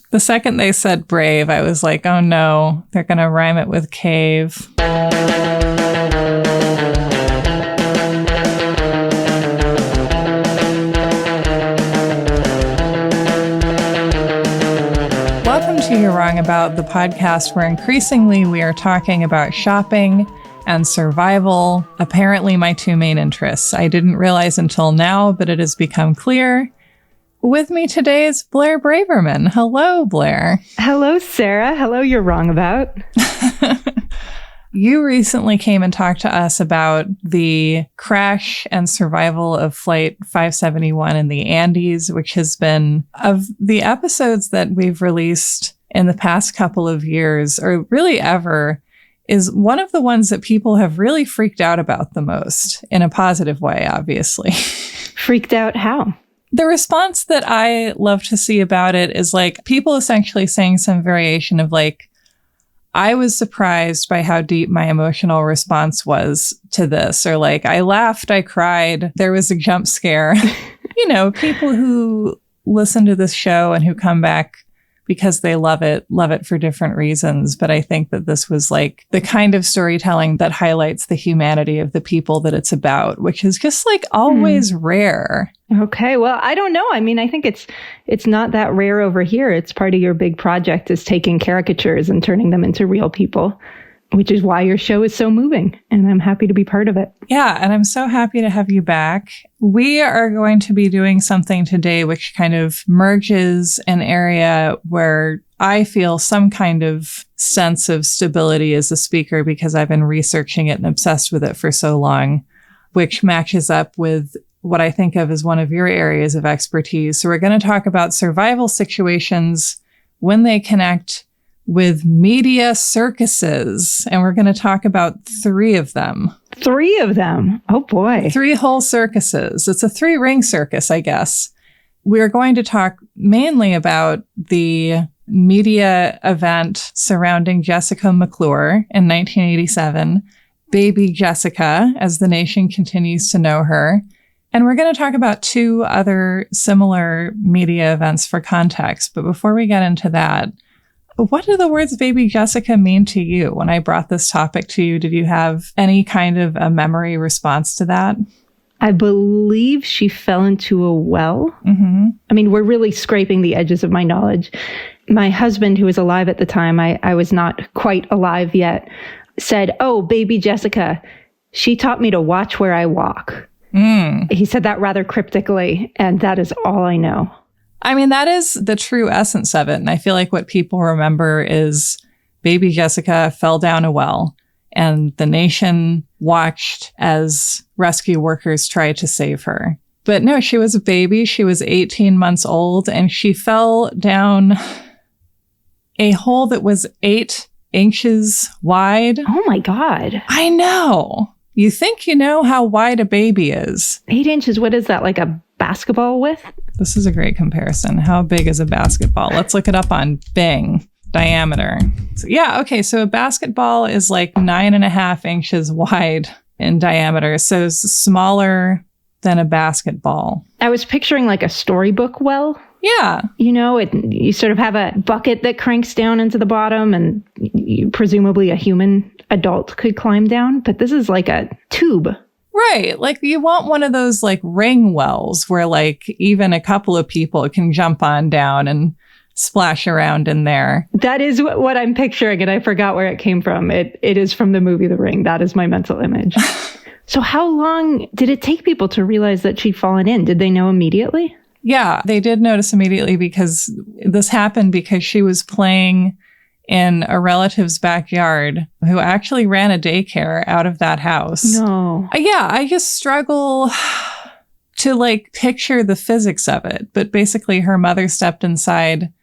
The second they said brave, I was like, oh no, they're going to rhyme it with cave. Welcome to You're Wrong About, the podcast where increasingly we are talking about shopping and survival, apparently my two main interests. I didn't realize until now, but it has become clear. With me today is Blair Braverman. Hello, Blair. Hello, Sarah. Hello, You're Wrong About. You recently came and talked to us about the crash and survival of Flight 571 in the Andes, which has been, of the episodes that we've released in the past couple of years, or really ever, is one of the ones that people have really freaked out about the most, in a positive way, obviously. Freaked out how? The response that I love to see about it is like people essentially saying some variation of like, I was surprised by how deep my emotional response was to this, or like, I laughed, I cried, there was a jump scare. You know, people who listen to this show and who come back because they love it for different reasons. But I think that this was like the kind of storytelling that highlights the humanity of the people that it's about, which is just like always rare. Okay. Well, I don't know. I mean, I think it's not that rare over here. It's part of your big project is taking caricatures and turning them into real people, which is why your show is so moving. And I'm happy to be part of it. Yeah. And I'm so happy to have you back. We are going to be doing something today which kind of merges an area where I feel some kind of sense of stability as a speaker because I've been researching it and obsessed with it for so long, which matches up with what I think of as one of your areas of expertise. So we're going to talk about survival situations when they connect with media circuses. And we're going to talk about 3 of them. 3 of them? Oh boy. 3 whole circuses. It's a 3-ring circus, I guess. We're going to talk mainly about the media event surrounding Jessica McClure in 1987, Baby Jessica, as the nation continues to know her. And we're going to talk about 2 other similar media events for context. But before we get into that, what do the words Baby Jessica mean to you? When I brought this topic to you, did you have any kind of a memory response to that? I believe she fell into a well. Mm-hmm. I mean, we're really scraping the edges of my knowledge. My husband, who was alive at the time, I was not quite alive yet, said, "Oh, Baby Jessica, she taught me to watch where I walk." He said that rather cryptically, and that is all I know. I mean, that is the true essence of it. And I feel like what people remember is Baby Jessica fell down a well and the nation watched as rescue workers tried to save her. But no, she was a baby. She was 18 months old and she fell down a hole that was 8 inches wide. Oh my God. I know. You think you know how wide a baby is. 8 inches, what is that, like a basketball width? This is a great comparison. How big is a basketball? Let's look it up on Bing. Diameter. So, yeah, okay, so a basketball is like 9.5 inches wide in diameter, so it's smaller than a basketball. I was picturing like a storybook well. Yeah. You know, you sort of have a bucket that cranks down into the bottom and presumably a human adult could climb down. But this is like a tube. Right. Like you want one of those like ring wells where like even a couple of people can jump on down and splash around in there. That is what I'm picturing. And I forgot where it came from. It is from the movie The Ring. That is my mental image. So how long did it take people to realize that she'd fallen in? Did they know immediately? Yeah, they did notice immediately because this happened because she was playing in a relative's backyard who actually ran a daycare out of that house. No. Yeah, I just struggle to like picture the physics of it. But basically her mother stepped inside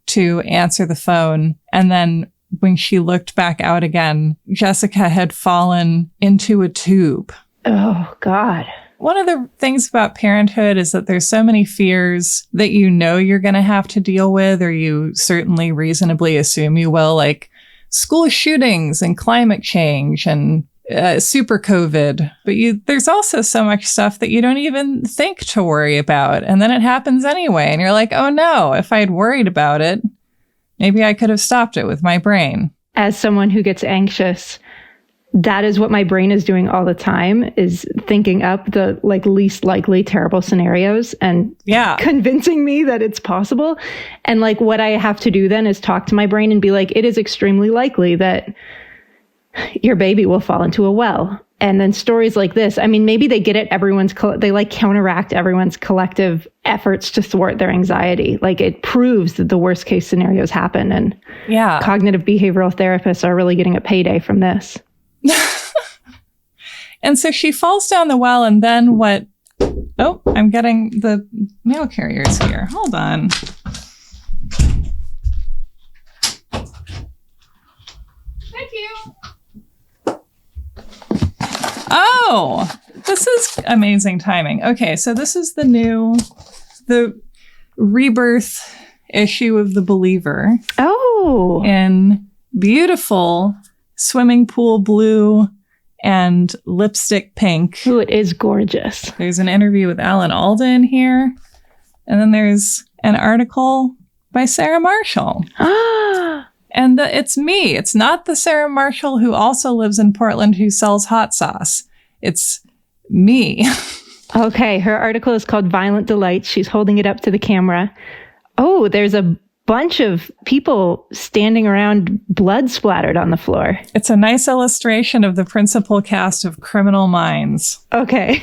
to answer the phone. And then when she looked back out again, Jessica had fallen into a tube. Oh, God. One of the things about parenthood is that there's so many fears that you know you're going to have to deal with, or you certainly reasonably assume you will, like school shootings and climate change and super COVID. But there's also so much stuff that you don't even think to worry about. And then it happens anyway. And you're like, oh no, if I'd worried about it, Maybe I could have stopped it with my brain. As someone who gets anxious, that is what my brain is doing all the time, is thinking up the least likely terrible scenarios and convincing me that it's possible. And what I have to do then is talk to my brain and be like, it is extremely likely that your baby will fall into a well. And then stories like this, I mean, maybe they get at they counteract everyone's collective efforts to thwart their anxiety. It proves that the worst case scenarios happen. And cognitive behavioral therapists are really getting a payday from this. And so she falls down the well, and then what? Oh, I'm getting the mail carriers here. Hold on. Thank you. Oh, this is amazing timing. Okay, so this is the rebirth issue of The Believer. Oh. In beautiful swimming pool blue and lipstick pink. Ooh, it is gorgeous. There's an interview with Alan Alda in here. And then there's an article by Sarah Marshall. And it's me. It's not the Sarah Marshall who also lives in Portland who sells hot sauce. It's me. Okay, her article is called Violent Delights. She's holding it up to the camera. Oh, there's a bunch of people standing around, blood splattered on the floor. It's a nice illustration of the principal cast of Criminal Minds. Okay.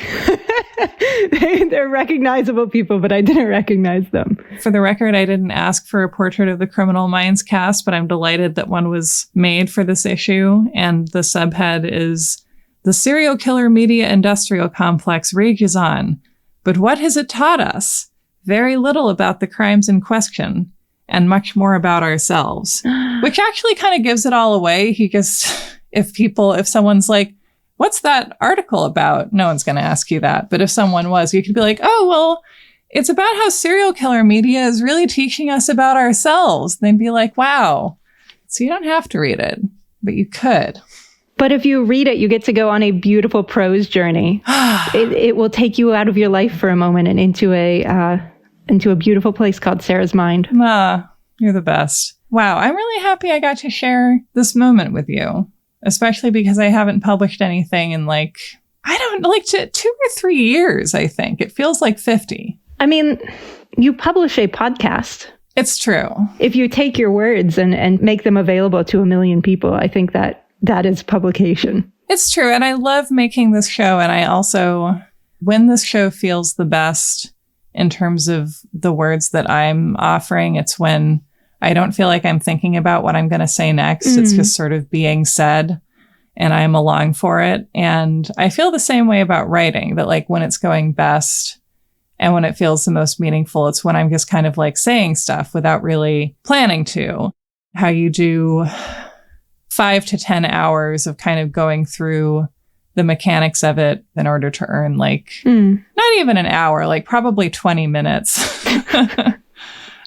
They're recognizable people, but I didn't recognize them. For the record, I didn't ask for a portrait of the Criminal Minds cast, but I'm delighted that one was made for this issue. And the subhead is, "The serial killer media industrial complex rages on. But what has it taught us? Very little about the crimes in question, and much more about ourselves." Which actually kind of gives it all away. If someone's like, "What's that article about?" No one's going to ask you that. But if someone was, you could be like, "Oh, well, it's about how serial killer media is really teaching us about ourselves." They'd be like, "Wow." So you don't have to read it, but you could. But if you read it, you get to go on a beautiful prose journey. It will take you out of your life for a moment and into a beautiful place called Sarah's mind. You're the best. Wow, I'm really happy I got to share this moment with you, especially because I haven't published anything in 2 or 3 years, I think. It feels like 50. I mean, you publish a podcast. It's true. If you take your words and make them available to 1 million people, I think that is publication. It's true. And I love making this show. And I also, when this show feels the best in terms of the words that I'm offering, it's when I don't feel like I'm thinking about what I'm going to say next. It's just sort of being said and I'm along for it. And I feel the same way about writing, that when it's going best and when it feels the most meaningful, it's when I'm just kind of saying stuff without really planning to. How you do 5 to 10 hours of kind of going through the mechanics of it in order to earn not even an hour, probably 20 minutes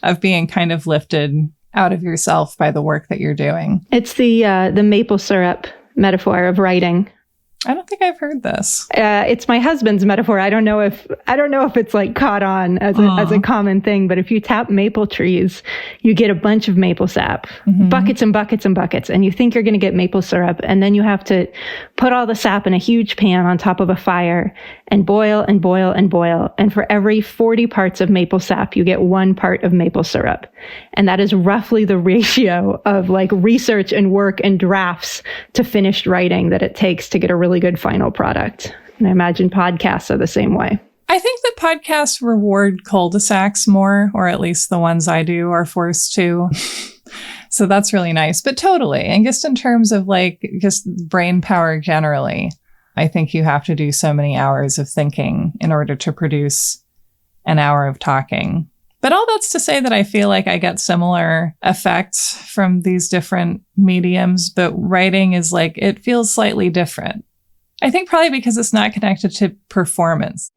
of being kind of lifted out of yourself by the work that you're doing. It's the maple syrup metaphor of writing. I don't think I've heard this. It's my husband's metaphor. I don't know if it's caught on as a common thing, but if you tap maple trees, you get a bunch of maple sap, buckets and buckets and buckets, and you think you're going to get maple syrup, and then you have to put all the sap in a huge pan on top of a fire and boil and boil and boil. And for every 40 parts of maple sap, you get 1 part of maple syrup. And that is roughly the ratio of research and work and drafts to finished writing that it takes to get a really good final product. And I imagine podcasts are the same way. I think that podcasts reward cul-de-sacs more, or at least the ones I do are forced to. So that's really nice. But totally. And just in terms of just brain power generally, I think you have to do so many hours of thinking in order to produce an hour of talking. But all that's to say that I feel like I get similar effects from these different mediums, but writing is it feels slightly different. I think probably because it's not connected to performance.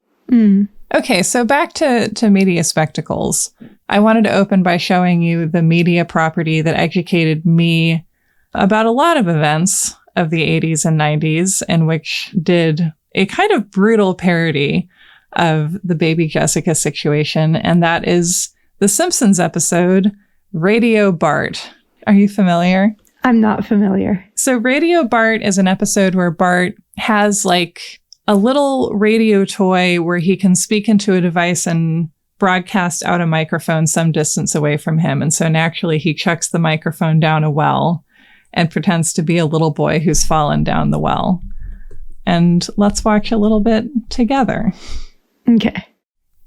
Okay, so back to media spectacles. I wanted to open by showing you the media property that educated me about a lot of events of the 80s and 90s, in which did a kind of brutal parody of the baby Jessica situation. And that is the Simpsons episode, Radio Bart. Are you familiar? I'm not familiar. So Radio Bart is an episode where Bart has like a little radio toy where he can speak into a device and broadcast out a microphone some distance away from him. And so naturally he chucks the microphone down a well and pretends to be a little boy who's fallen down the well. And let's watch a little bit together. Okay.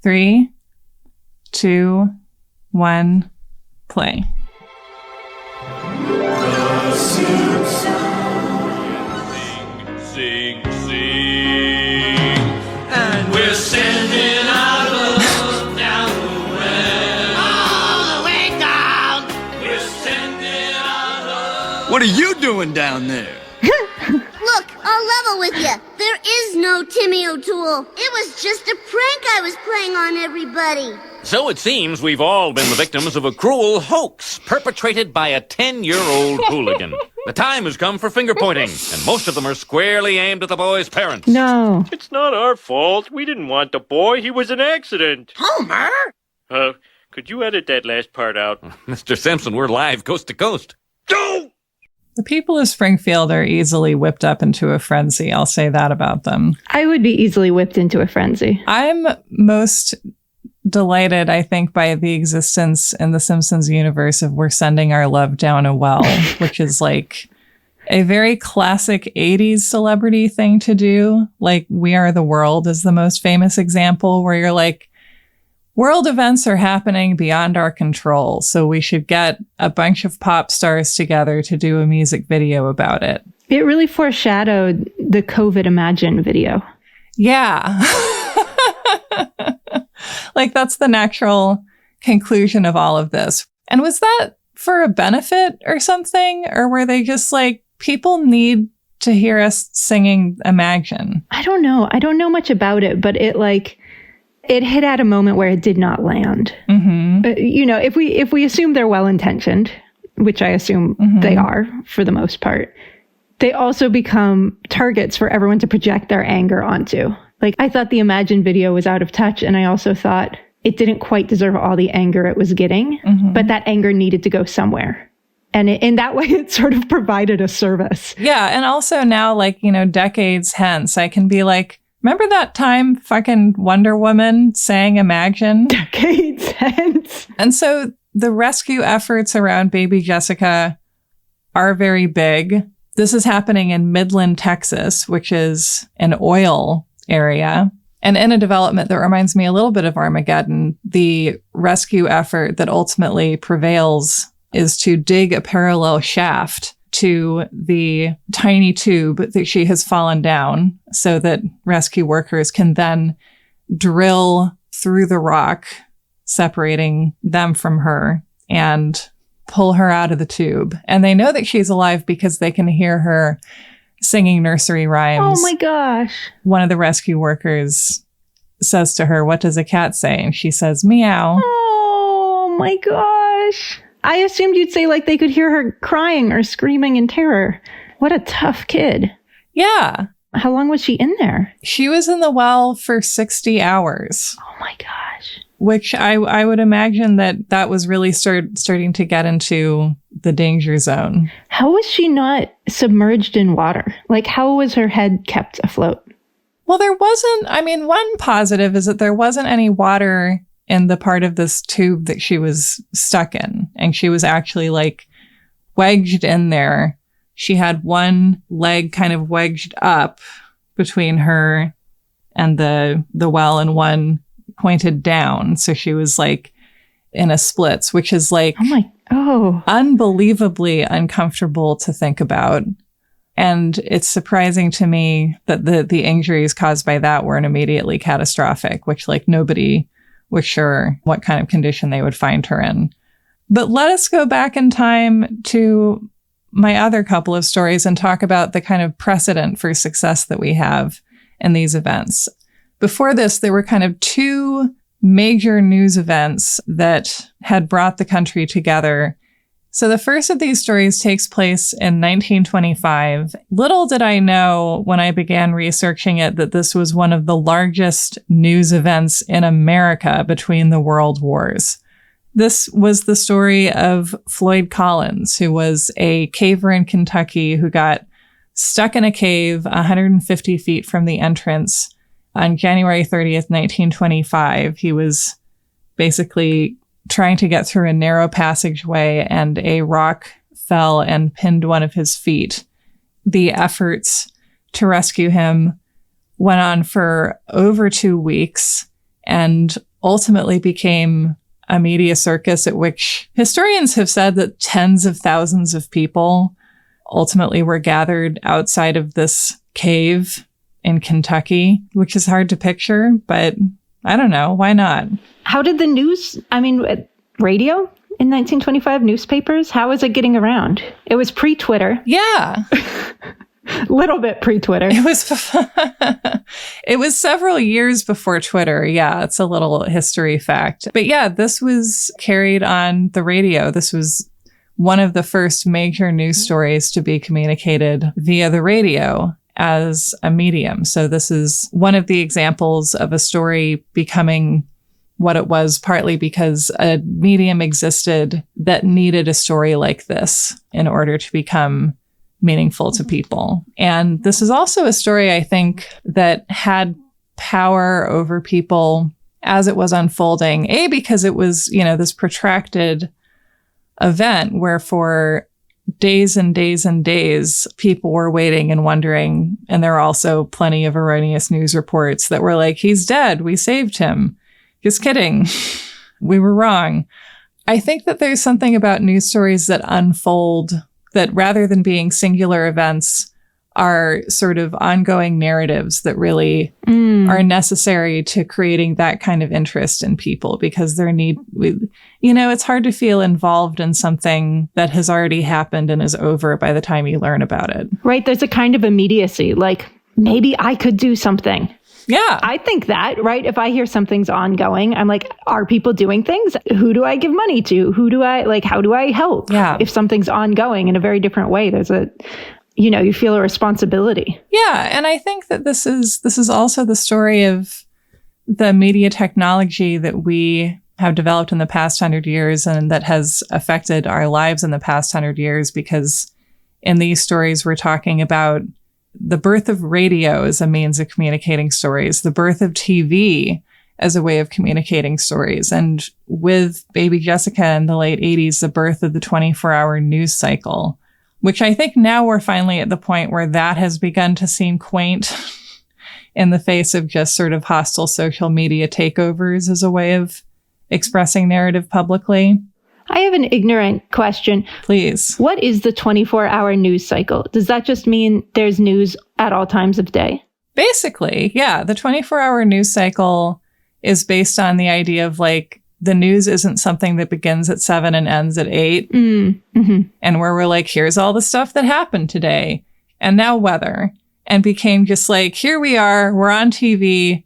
3, 2, 1, play. Sing, sing, and we're sending our love down the well. All the way down. We're sending our love. What are you doing down there? Look, I'll level with you. There is no Timmy O'Toole. It was just a prank I was playing on everybody. So it seems we've all been the victims of a cruel hoax perpetrated by a 10-year-old hooligan. The time has come for finger-pointing, and most of them are squarely aimed at the boy's parents. No. It's not our fault. We didn't want the boy. He was an accident. Homer! Could you edit that last part out? Mr. Simpson, we're live coast to coast. Go! The people of Springfield are easily whipped up into a frenzy. I'll say that about them. I would be easily whipped into a frenzy. I'm most delighted, I think, by the existence in the Simpsons universe of we're sending our love down a well, which is like a very classic 80s celebrity thing to do. Like We Are the World is the most famous example where you're like, world events are happening beyond our control, so we should get a bunch of pop stars together to do a music video about it. It really foreshadowed the COVID Imagine video. Yeah. Like that's the natural conclusion of all of this. And was that for a benefit or something? Or were they just like, people need to hear us singing Imagine? I don't know. I don't know much about it, but it hit at a moment where it did not land. Mm-hmm. If we assume they're well-intentioned, which I assume they are for the most part, they also become targets for everyone to project their anger onto. Like, I thought the Imagine video was out of touch, and I also thought it didn't quite deserve all the anger it was getting, but that anger needed to go somewhere. And in that way, it sort of provided a service. Yeah, and also now, decades hence, I can be like, remember that time fucking Wonder Woman sang Imagine? Decades hence. And so the rescue efforts around baby Jessica are very big. This is happening in Midland, Texas, which is an oil area. And in a development that reminds me a little bit of Armageddon, the rescue effort that ultimately prevails is to dig a parallel shaft to the tiny tube that she has fallen down so that rescue workers can then drill through the rock, separating them from her, and pull her out of the tube. And they know that she's alive because they can hear her singing nursery rhymes. Oh my gosh. One of the rescue workers says to her, "What does a cat say?" And she says, "Meow." Oh my gosh. I assumed you'd say like they could hear her crying or screaming in terror. What a tough kid. Yeah. How long was she in there? She was in the well for 60 hours. Oh my gosh. Which I would imagine that was really starting to get into the danger zone. How was she not submerged in water? Like, how was her head kept afloat? Well, there wasn't, one positive is that there wasn't any water in the part of this tube that she was stuck in. And she was actually like wedged in there. She had one leg kind of wedged up between her and the well and one pointed down. So she was like in a splits, which is like unbelievably uncomfortable to think about. And it's surprising to me that the injuries caused by that weren't immediately catastrophic, which like nobody was sure what kind of condition they would find her in. But let us go back in time to my other couple of stories and talk about the kind of precedent for success that we have in these events. Before this, there were kind of two major news events that had brought the country together. So the first of these stories takes place in 1925. Little did I know when I began researching it that this was one of the largest news events in America between the world wars. This was the story of Floyd Collins, who was a caver in Kentucky who got stuck in a cave 150 feet from the entrance on January 30th, 1925. He was basically trying to get through a narrow passageway, and a rock fell and pinned one of his feet. The efforts to rescue him went on for over 2 weeks and ultimately became a media circus at which historians have said that tens of thousands of people ultimately were gathered outside of this cave in Kentucky, which is hard to picture, but I don't know. Why not? How did the news, radio in 1925, newspapers, how was it getting around? It was pre-Twitter. Yeah. Little bit pre-Twitter. It was several years before Twitter. Yeah, it's a little history fact. But yeah, this was carried on the radio. This was one of the first major news stories to be communicated via the radio as a medium. So this is one of the examples of a story becoming what it was, partly because a medium existed that needed a story like this in order to become meaningful to people. And this is also a story, I think, that had power over people as it was unfolding. A, because it was, this protracted event where for days and days and days, people were waiting and wondering. And there were also plenty of erroneous news reports that were like, he's dead. We saved him. Just kidding. We were wrong. I think that there's something about news stories that unfold that rather than being singular events are sort of ongoing narratives that really are necessary to creating that kind of interest in people, because it's hard to feel involved in something that has already happened and is over by the time you learn about it. Right. There's a kind of immediacy, like maybe I could do something. Yeah. I think that, right? If I hear something's ongoing, I'm like, are people doing things? Who do I give money to? How do I help? Yeah. If something's ongoing in a very different way, there's you feel a responsibility. Yeah. And I think that this is also the story of the media technology that we have developed in the past 100 years and that has affected our lives in the past 100 years, because in these stories, we're talking about the birth of radio as a means of communicating stories, the birth of TV as a way of communicating stories, and with Baby Jessica in the late 80s, the birth of the 24-hour news cycle, which I think now we're finally at the point where that has begun to seem quaint in the face of just sort of hostile social media takeovers as a way of expressing narrative publicly. I have an ignorant question. Please. What is the 24-hour news cycle? Does that just mean there's news at all times of day? Basically, yeah. The 24-hour news cycle is based on the idea of the news isn't something that begins at 7 and ends at 8. Mm-hmm. And where we're like, here's all the stuff that happened today. And now weather. And became just here we are, we're on TV.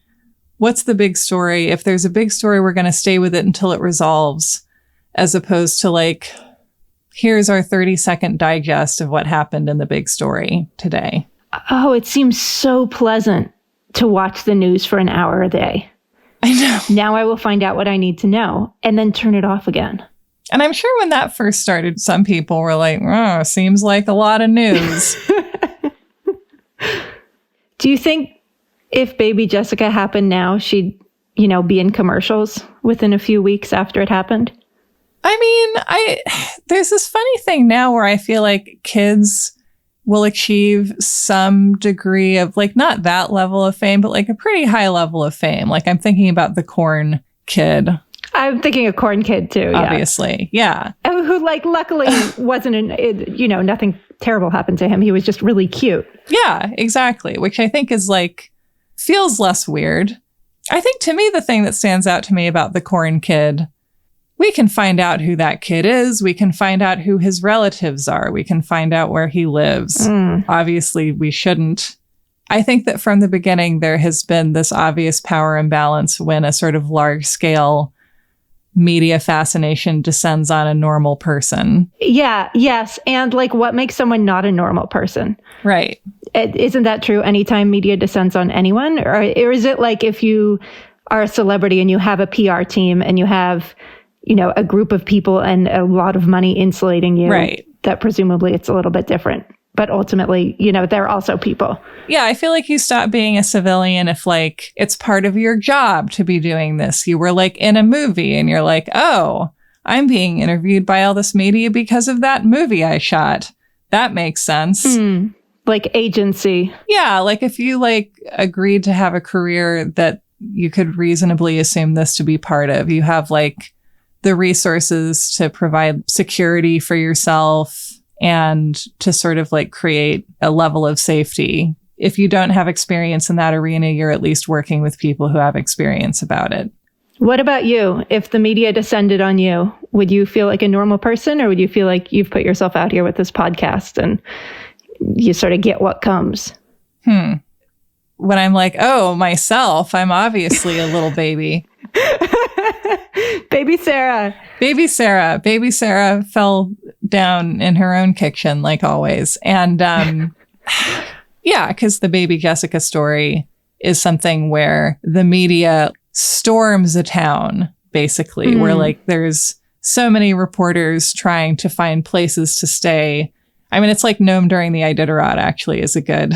What's the big story? If there's a big story, we're going to stay with it until it resolves. As opposed to here's our 30-second digest of what happened in the big story today. Oh, it seems so pleasant to watch the news for an hour a day. I know. Now I will find out what I need to know and then turn it off again. And I'm sure when that first started, some people were like, oh, seems like a lot of news. Do you think if Baby Jessica happened now, she'd, be in commercials within a few weeks after it happened? I mean, there's this funny thing now where I feel like kids will achieve some degree of not that level of fame, but a pretty high level of fame. I'm thinking about the Corn Kid. I'm thinking a Corn Kid too. Obviously. Yeah. Who luckily wasn't, nothing terrible happened to him. He was just really cute. Yeah, exactly. Which I think is feels less weird. I think to me, the thing that stands out to me about the Corn Kid, we can find out who that kid is. We can find out who his relatives are. We can find out where he lives. Obviously, we shouldn't. I think that from the beginning, there has been this obvious power imbalance when a sort of large-scale media fascination descends on a normal person. Yeah, yes. And what makes someone not a normal person? Right. Isn't that true anytime media descends on anyone? Or is it if you are a celebrity and you have a PR team and you have a group of people and a lot of money insulating you, right, that presumably it's a little bit different. But ultimately, they're also people. Yeah, I feel like you stop being a civilian if, like, it's part of your job to be doing this. You were, like, in a movie and you're like, oh, I'm being interviewed by all this media because of that movie I shot. That makes sense. Like agency. Yeah, like if you, like, agreed to have a career that you could reasonably assume this to be part of, you have, like, the resources to provide security for yourself and to sort of like create a level of safety. If you don't have experience in that arena, you're at least working with people who have experience about it. What about you? If the media descended on you, would you feel like a normal person, or would you feel like you've put yourself out here with this podcast and you sort of get what comes? When I'm like, oh, myself, I'm obviously a little baby. Baby Sarah. Baby Sarah fell down in her own kitchen, like always. And yeah, because the baby Jessica story is something where the media storms a town, basically, where like there's so many reporters trying to find places to stay. I mean, it's like Nome during the Iditarod, actually, is a good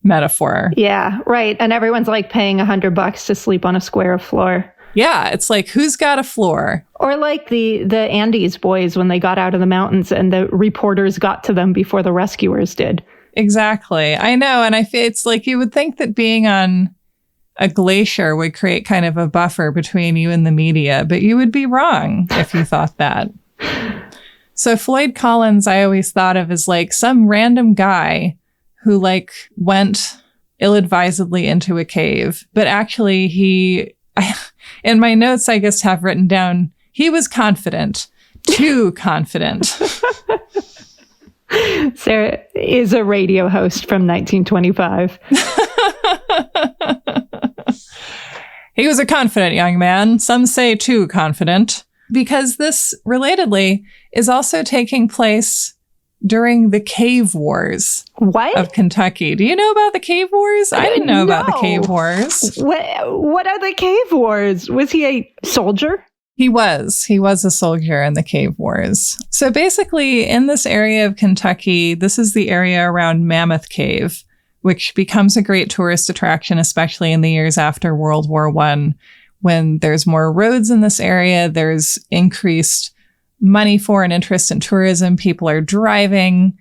metaphor. Yeah, right. And everyone's like paying $100 to sleep on a square of floor. Yeah, it's like, who's got a floor? Or like the Andes boys when they got out of the mountains and the reporters got to them before the rescuers did. Exactly. I know. And I feel it's like you would think that being on a glacier would create kind of a buffer between you and the media, but you would be wrong if you thought that. So Floyd Collins, I always thought of as like some random guy who like went ill-advisedly into a cave, but actually in my notes, I guess have written down, he was confident, too confident. Sarah is a radio host from 1925. He was a confident young man. Some say too confident. Because this, relatedly, is also taking place during the Cave Wars of Kentucky. Do you know about the Cave Wars? I didn't know about the Cave Wars. What are the Cave Wars? Was he a soldier? He was. He was a soldier in the Cave Wars. So basically, in this area of Kentucky, this is the area around Mammoth Cave, which becomes a great tourist attraction, especially in the years after World War I, when there's more roads in this area, there's increased money for and interest in tourism. People are driving.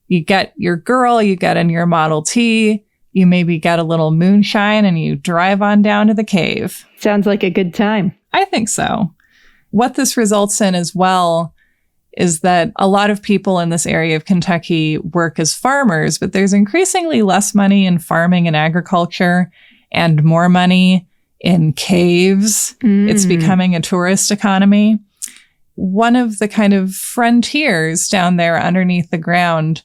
You get your girl, you get in your Model T, you maybe get a little moonshine and you drive on down to the cave. Sounds like a good time. I think so. What this results in as well is that a lot of people in this area of Kentucky work as farmers, but there's increasingly less money in farming and agriculture and more money in caves. It's becoming a tourist economy. One of the kind of frontiers down there underneath the ground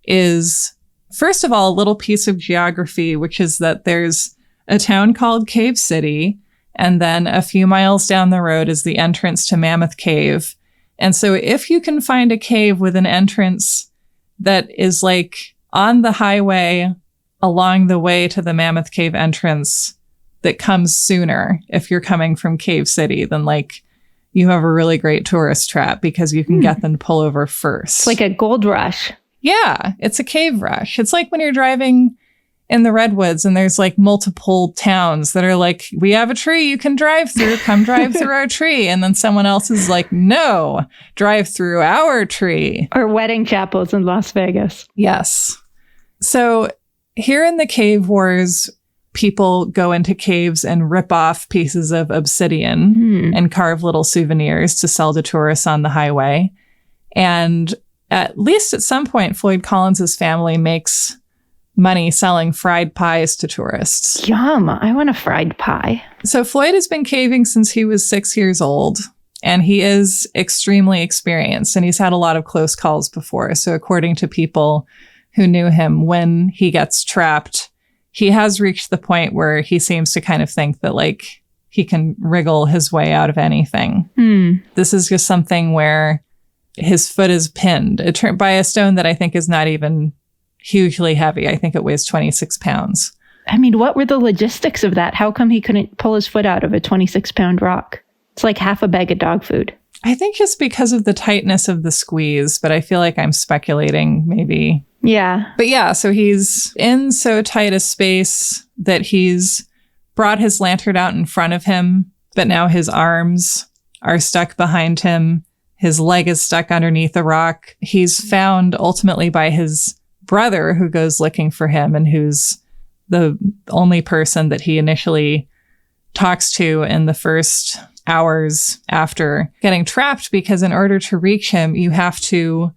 is, first of all, a little piece of geography, which is that there's a town called Cave City, and then a few miles down the road is the entrance to Mammoth Cave. And so if you can find a cave with an entrance that is like on the highway along the way to the Mammoth Cave entrance that comes sooner, if you're coming from Cave City, then like you have a really great tourist trap because you can get them to pull over first. It's like a gold rush. Yeah, it's a cave rush. It's like when you're driving in the Redwoods and there's like multiple towns that are like, we have a tree you can drive through, come drive through our tree. And then someone else is like, no, drive through our tree. Or wedding chapels in Las Vegas. Yes. So here in the Cave Wars, people go into caves and rip off pieces of obsidian and carve little souvenirs to sell to tourists on the highway. And at least at some point, Floyd Collins's family makes money selling fried pies to tourists. Yum. I want a fried pie. So Floyd has been caving since he was 6 years old, and he is extremely experienced, and he's had a lot of close calls before. So according to people who knew him, when he gets trapped, he has reached the point where he seems to kind of think that like he can wriggle his way out of anything. This is just something where his foot is pinned by a stone that I think is not even hugely heavy. I think it weighs 26 pounds. I mean, what were the logistics of that? How come he couldn't pull his foot out of a 26-pound rock? It's like half a bag of dog food. I think just because of the tightness of the squeeze, but I feel like I'm speculating maybe. Yeah. But yeah, so he's in so tight a space that he's brought his lantern out in front of him, but now his arms are stuck behind him. His leg is stuck underneath a rock. He's found ultimately by his brother, who goes looking for him and who's the only person that he initially talks to in the first hours after getting trapped, because in order to reach him, you have to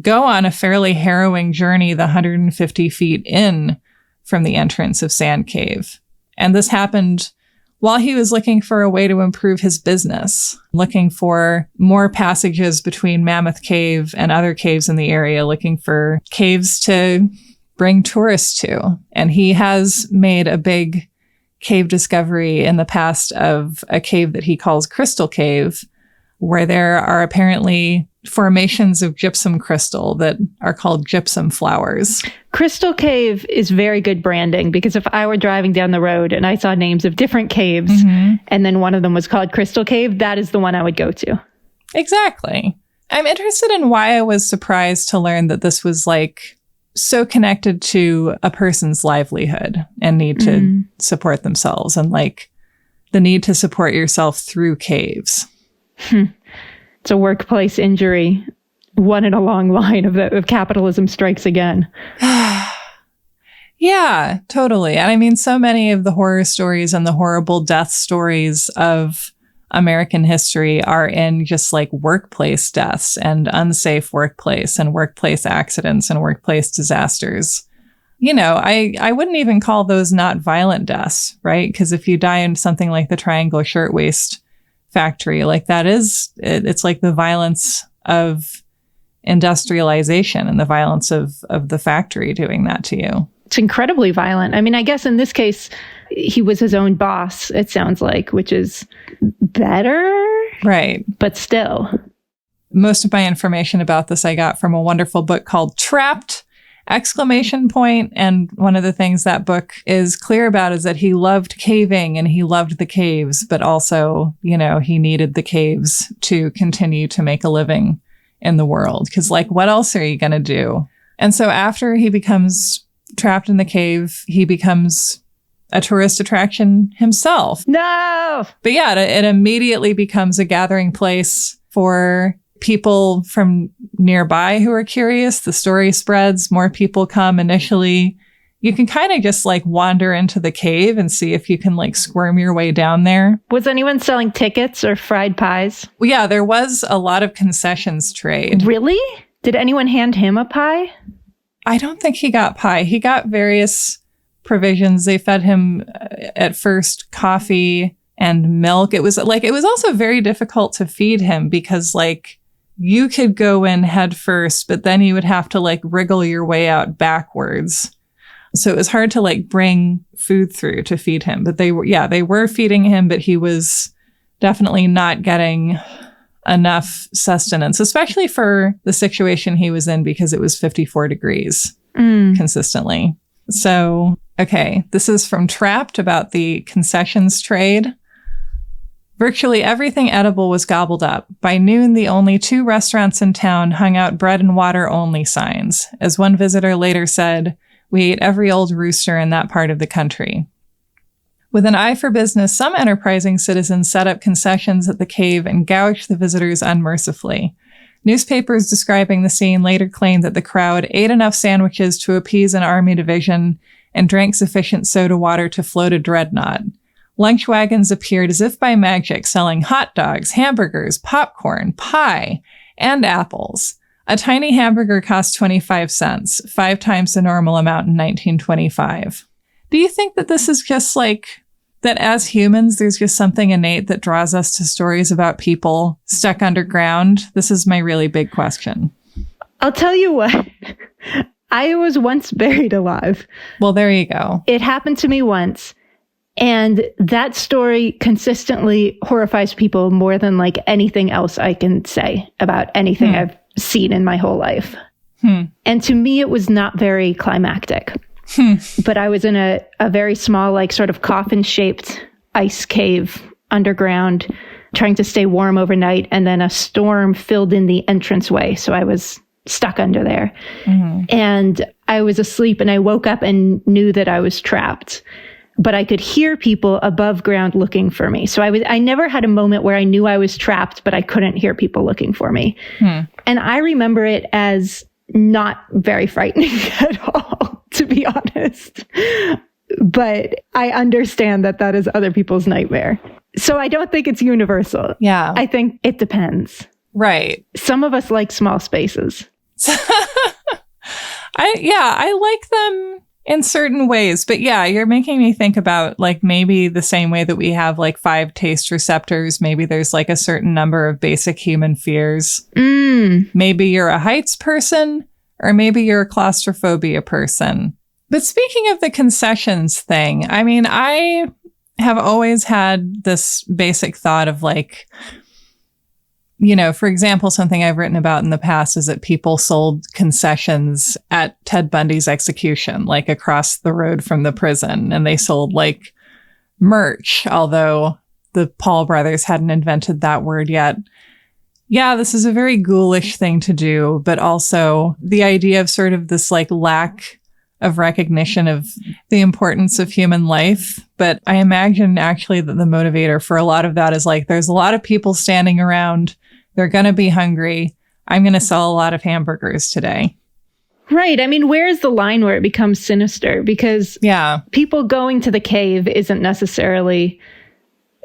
go on a fairly harrowing journey the 150 feet in from the entrance of Sand Cave. And this happened while he was looking for a way to improve his business, looking for more passages between Mammoth Cave and other caves in the area, looking for caves to bring tourists to. And he has made a big cave discovery in the past of a cave that he calls Crystal Cave, where there are apparently formations of gypsum crystal that are called gypsum flowers. Crystal Cave is very good branding, because if I were driving down the road and I saw names of different caves and then one of them was called Crystal Cave, that is the one I would go to. Exactly. I'm interested in why I was surprised to learn that this was like so connected to a person's livelihood and need to support themselves, and like the need to support yourself through caves. It's a workplace injury, one in a long line of capitalism strikes again. Yeah, totally. And I mean, so many of the horror stories and the horrible death stories of American history are in just like workplace deaths and unsafe workplace and workplace accidents and workplace disasters. You know, I wouldn't even call those not violent deaths, right? Because if you die in something like the Triangle Shirtwaist Factory, like that is, it's like the violence of industrialization and the violence of the factory doing that to you. It's incredibly violent. I mean, I guess in this case, he was his own boss, it sounds like, which is better. Right. But still. Most of my information about this I got from a wonderful book called Trapped! And one of the things that book is clear about is that he loved caving and he loved the caves, but also, you know, he needed the caves to continue to make a living in the world. Because, like, what else are you going to do? And so after he becomes trapped in the cave, he becomes a tourist attraction himself. No! But yeah, it immediately becomes a gathering place for people from nearby who are curious. The story spreads, more people come initially. You can kind of just like wander into the cave and see if you can like squirm your way down there. Was anyone selling tickets or fried pies? Well, yeah, there was a lot of concessions trade. Really? Did anyone hand him a pie? I don't think he got pie. He got various provisions. They fed him at first coffee and milk. It was also very difficult to feed him because like you could go in head first, but then you would have to like wriggle your way out backwards. So it was hard to like bring food through to feed him. But they were feeding him, but he was definitely not getting enough sustenance, especially for the situation he was in because it was 54 degrees consistently. So, okay, this is from Trapped about the concessions trade. Virtually everything edible was gobbled up. By noon, the only 2 restaurants in town hung out bread and water only signs. As one visitor later said, "We ate every old rooster in that part of the country." With an eye for business, some enterprising citizens set up concessions at the cave and gouged the visitors unmercifully. Newspapers describing the scene later claimed that the crowd ate enough sandwiches to appease an army division and drank sufficient soda water to float a dreadnought. Lunch wagons appeared as if by magic, selling hot dogs, hamburgers, popcorn, pie, and apples. A tiny hamburger cost 25 cents, 5 times the normal amount in 1925. Do you think that this is just like that as humans, there's just something innate that draws us to stories about people stuck underground? This is my really big question. I'll tell you what. I was once buried alive. Well, there you go. It happened to me once. And that story consistently horrifies people more than like anything else I can say about anything I've seen in my whole life. And to me, it was not very climactic. But I was in a very small, like sort of coffin-shaped ice cave underground, trying to stay warm overnight, and then a storm filled in the entranceway. So I was stuck under there. And I was asleep, and I woke up and knew that I was trapped. But I could hear people above ground looking for me. So I never had a moment where I knew I was trapped, but I couldn't hear people looking for me. And I remember it as not very frightening at all, to be honest. But I understand that that is other people's nightmare. So I don't think it's universal. Yeah. I think it depends. Right. Some of us like small spaces. I like them in certain ways. But yeah, you're making me think about like maybe the same way that we have like 5 taste receptors. Maybe there's like a certain number of basic human fears. Maybe you're a heights person, or maybe you're a claustrophobia person. But speaking of the concessions thing, I mean, I have always had this basic thought of like, you know, for example, something I've written about in the past is that people sold concessions at Ted Bundy's execution, like across the road from the prison. And they sold like merch, although the Paul brothers hadn't invented that word yet. Yeah, this is a very ghoulish thing to do, but also the idea of sort of this like lack of recognition of the importance of human life. But I imagine actually that the motivator for a lot of that is like, there's a lot of people standing around. They're going to be hungry. I'm going to sell a lot of hamburgers today. Right. I mean, where's the line where it becomes sinister? Because people going to the cave isn't necessarily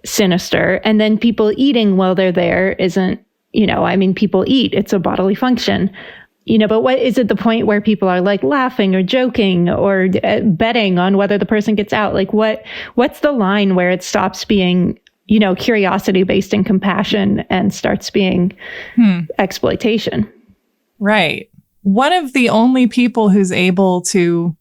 sinister. And then people eating while they're there isn't, you know, I mean, people eat. It's a bodily function. You know, but what is it the point where people are like laughing or joking or betting on whether the person gets out? Like what's the line where it stops being, you know, curiosity based in compassion and starts being exploitation? Right. One of the only people who's able to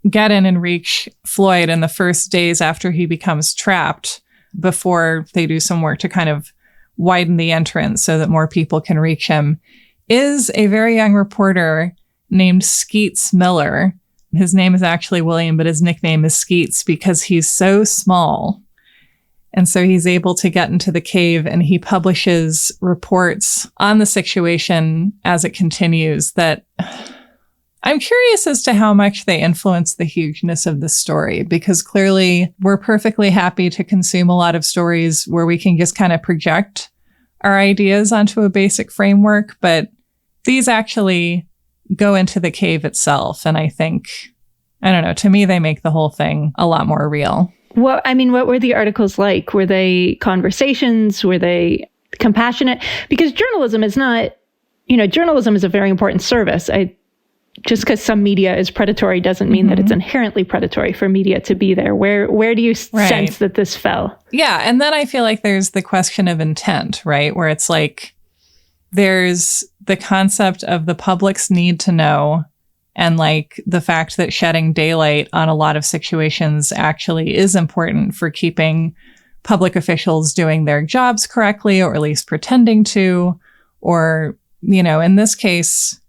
get in and reach Floyd in the first days after he becomes trapped, before they do some work to kind of widen the entrance so that more people can reach him, is a very young reporter named Skeets Miller. His name is actually William, but his nickname is Skeets because he's so small. And so he's able to get into the cave, and he publishes reports on the situation as it continues that I'm curious as to how much they influence the hugeness of the story, because clearly we're perfectly happy to consume a lot of stories where we can just kind of project our ideas onto a basic framework, but these actually go into the cave itself. And I think, I don't know, to me, they make the whole thing a lot more real. Well, I mean, what were the articles like? Were they conversations? Were they compassionate? Because journalism is not, you know, journalism is a very important service. Just because some media is predatory doesn't mean that it's inherently predatory for media to be there. Where do you sense that this fell? Yeah. And then I feel like there's the question of intent, right? Where it's like, there's the concept of the public's need to know, and like the fact that shedding daylight on a lot of situations actually is important for keeping public officials doing their jobs correctly, or at least pretending to, or, you know, in this case,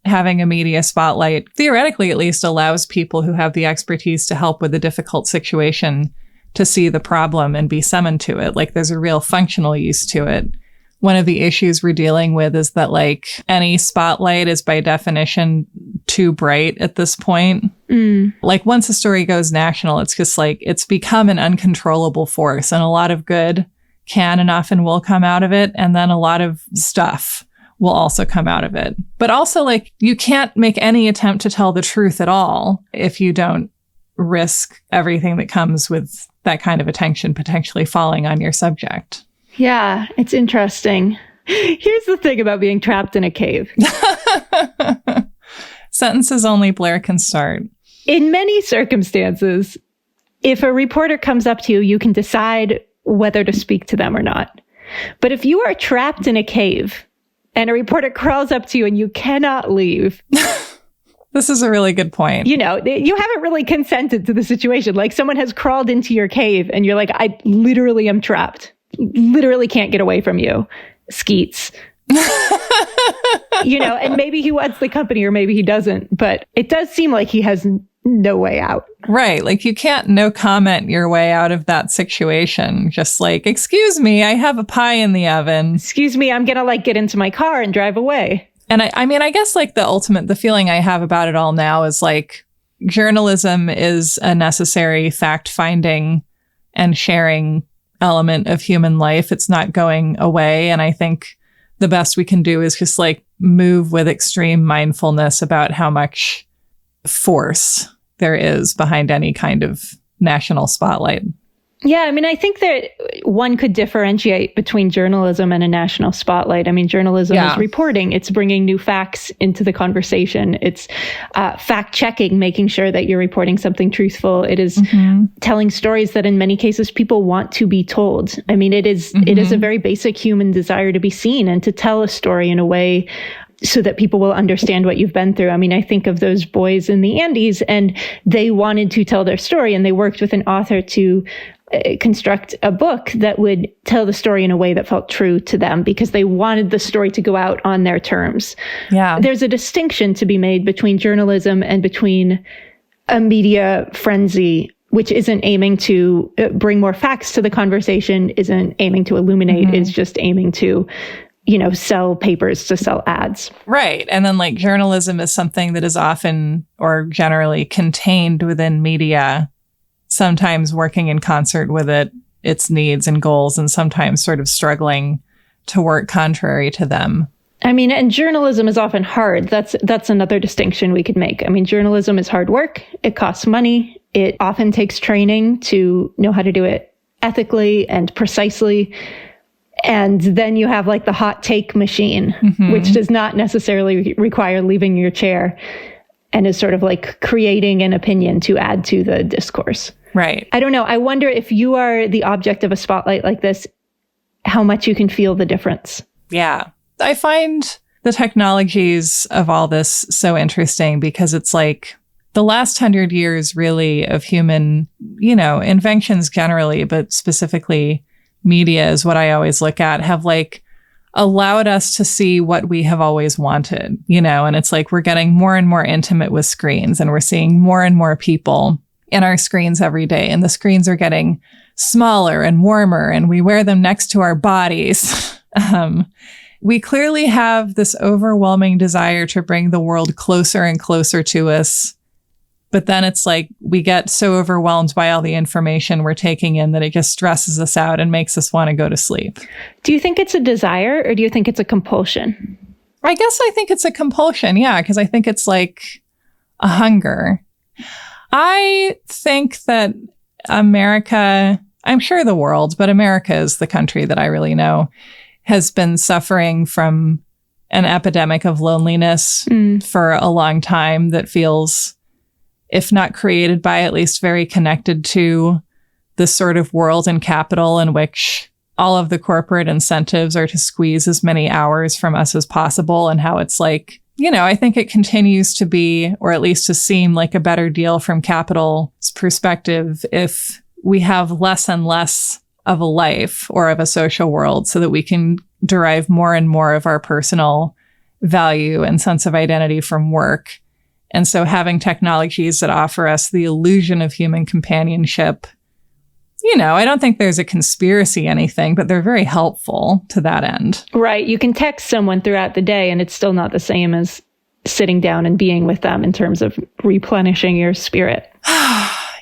having a media spotlight theoretically at least allows people who have the expertise to help with a difficult situation to see the problem and be summoned to it. Like there's a real functional use to it. One of the issues we're dealing with is that like any spotlight is by definition too bright at this point. Like once a story goes national, it's just like it's become an uncontrollable force, and a lot of good can and often will come out of it. And then a lot of stuff will also come out of it. But also like you can't make any attempt to tell the truth at all if you don't risk everything that comes with that kind of attention potentially falling on your subject. Yeah, it's interesting. Here's the thing about being trapped in a cave. Sentences only Blair can start. In many circumstances, if a reporter comes up to you, you can decide whether to speak to them or not. But if you are trapped in a cave and a reporter crawls up to you and you cannot leave... This is a really good point. You know, you haven't really consented to the situation. Like someone has crawled into your cave and you're like, I literally am trapped. Literally can't get away from you. Skeets. You know, and maybe he wants the company or maybe he doesn't, but it does seem like he has no way out. Right. Like, you can't no comment your way out of that situation. Just like, excuse me, I have a pie in the oven. Excuse me, I'm going to like get into my car and drive away. And I mean, I guess like the feeling I have about it all now is like, journalism is a necessary fact-finding and sharing element of human life. It's not going away. And I think the best we can do is just like move with extreme mindfulness about how much force there is behind any kind of national spotlight. Yeah, I mean, I think that one could differentiate between journalism and a national spotlight. I mean, journalism is reporting. It's bringing new facts into the conversation. It's fact-checking, making sure that you're reporting something truthful. It is telling stories that in many cases people want to be told. I mean, it is a very basic human desire to be seen and to tell a story in a way so that people will understand what you've been through. I mean, I think of those boys in the Andes, and they wanted to tell their story, and they worked with an author to construct a book that would tell the story in a way that felt true to them because they wanted the story to go out on their terms. Yeah. There's a distinction to be made between journalism and between a media frenzy, which isn't aiming to bring more facts to the conversation, isn't aiming to illuminate, is just aiming to, you know, sell papers to sell ads. Right. And then like journalism is something that is often or generally contained within media, sometimes working in concert with its needs and goals, and sometimes sort of struggling to work contrary to them. I mean, and journalism is often hard. That's another distinction we could make. I mean, journalism is hard work. It costs money. It often takes training to know how to do it ethically and precisely. And then you have like the hot take machine, which does not necessarily require leaving your chair and is sort of like creating an opinion to add to the discourse. Right. I don't know. I wonder if you are the object of a spotlight like this, how much you can feel the difference. Yeah. I find the technologies of all this so interesting because it's like the last 100 years really of human, you know, inventions generally, but specifically media is what I always look at, have like allowed us to see what we have always wanted, you know, and it's like we're getting more and more intimate with screens and we're seeing more and more people in our screens every day. And the screens are getting smaller and warmer and we wear them next to our bodies. We clearly have this overwhelming desire to bring the world closer and closer to us. But then it's like we get so overwhelmed by all the information we're taking in that it just stresses us out and makes us want to go to sleep. Do you think it's a desire or do you think it's a compulsion? I guess I think it's a compulsion. Yeah, because I think it's like a hunger. I think that America, I'm sure the world, but America is the country that I really know, has been suffering from an epidemic of loneliness for a long time that feels, if not created by, at least very connected to this sort of world and capital in which all of the corporate incentives are to squeeze as many hours from us as possible, and how it's like, you know, I think it continues to be, or at least to seem like a better deal from capital's perspective if we have less and less of a life or of a social world so that we can derive more and more of our personal value and sense of identity from work. And so having technologies that offer us the illusion of human companionship, you know, I don't think there's a conspiracy anything, but they're very helpful to that end. Right. You can text someone throughout the day and it's still not the same as sitting down and being with them in terms of replenishing your spirit.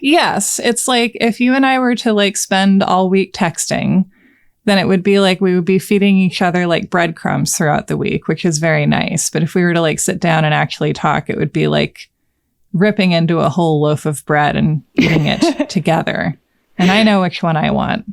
Yes. It's like if you and I were to like spend all week texting, then it would be like we would be feeding each other like breadcrumbs throughout the week, which is very nice. But if we were to like sit down and actually talk, it would be like ripping into a whole loaf of bread and eating it together. And I know which one I want.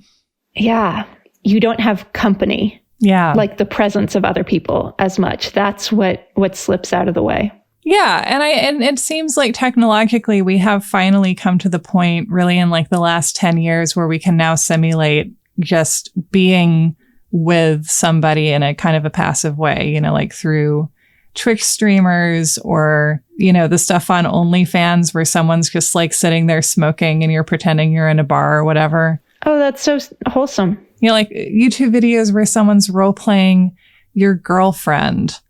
Yeah. You don't have company. Yeah. Like the presence of other people as much. That's what slips out of the way. Yeah. And it seems like technologically we have finally come to the point really in like the last 10 years where we can now simulate just being with somebody in a kind of a passive way, you know, like through Twitch streamers or, you know, the stuff on OnlyFans where someone's just like sitting there smoking and you're pretending you're in a bar or whatever. Oh, that's so wholesome. You know, like YouTube videos where someone's role playing your girlfriend.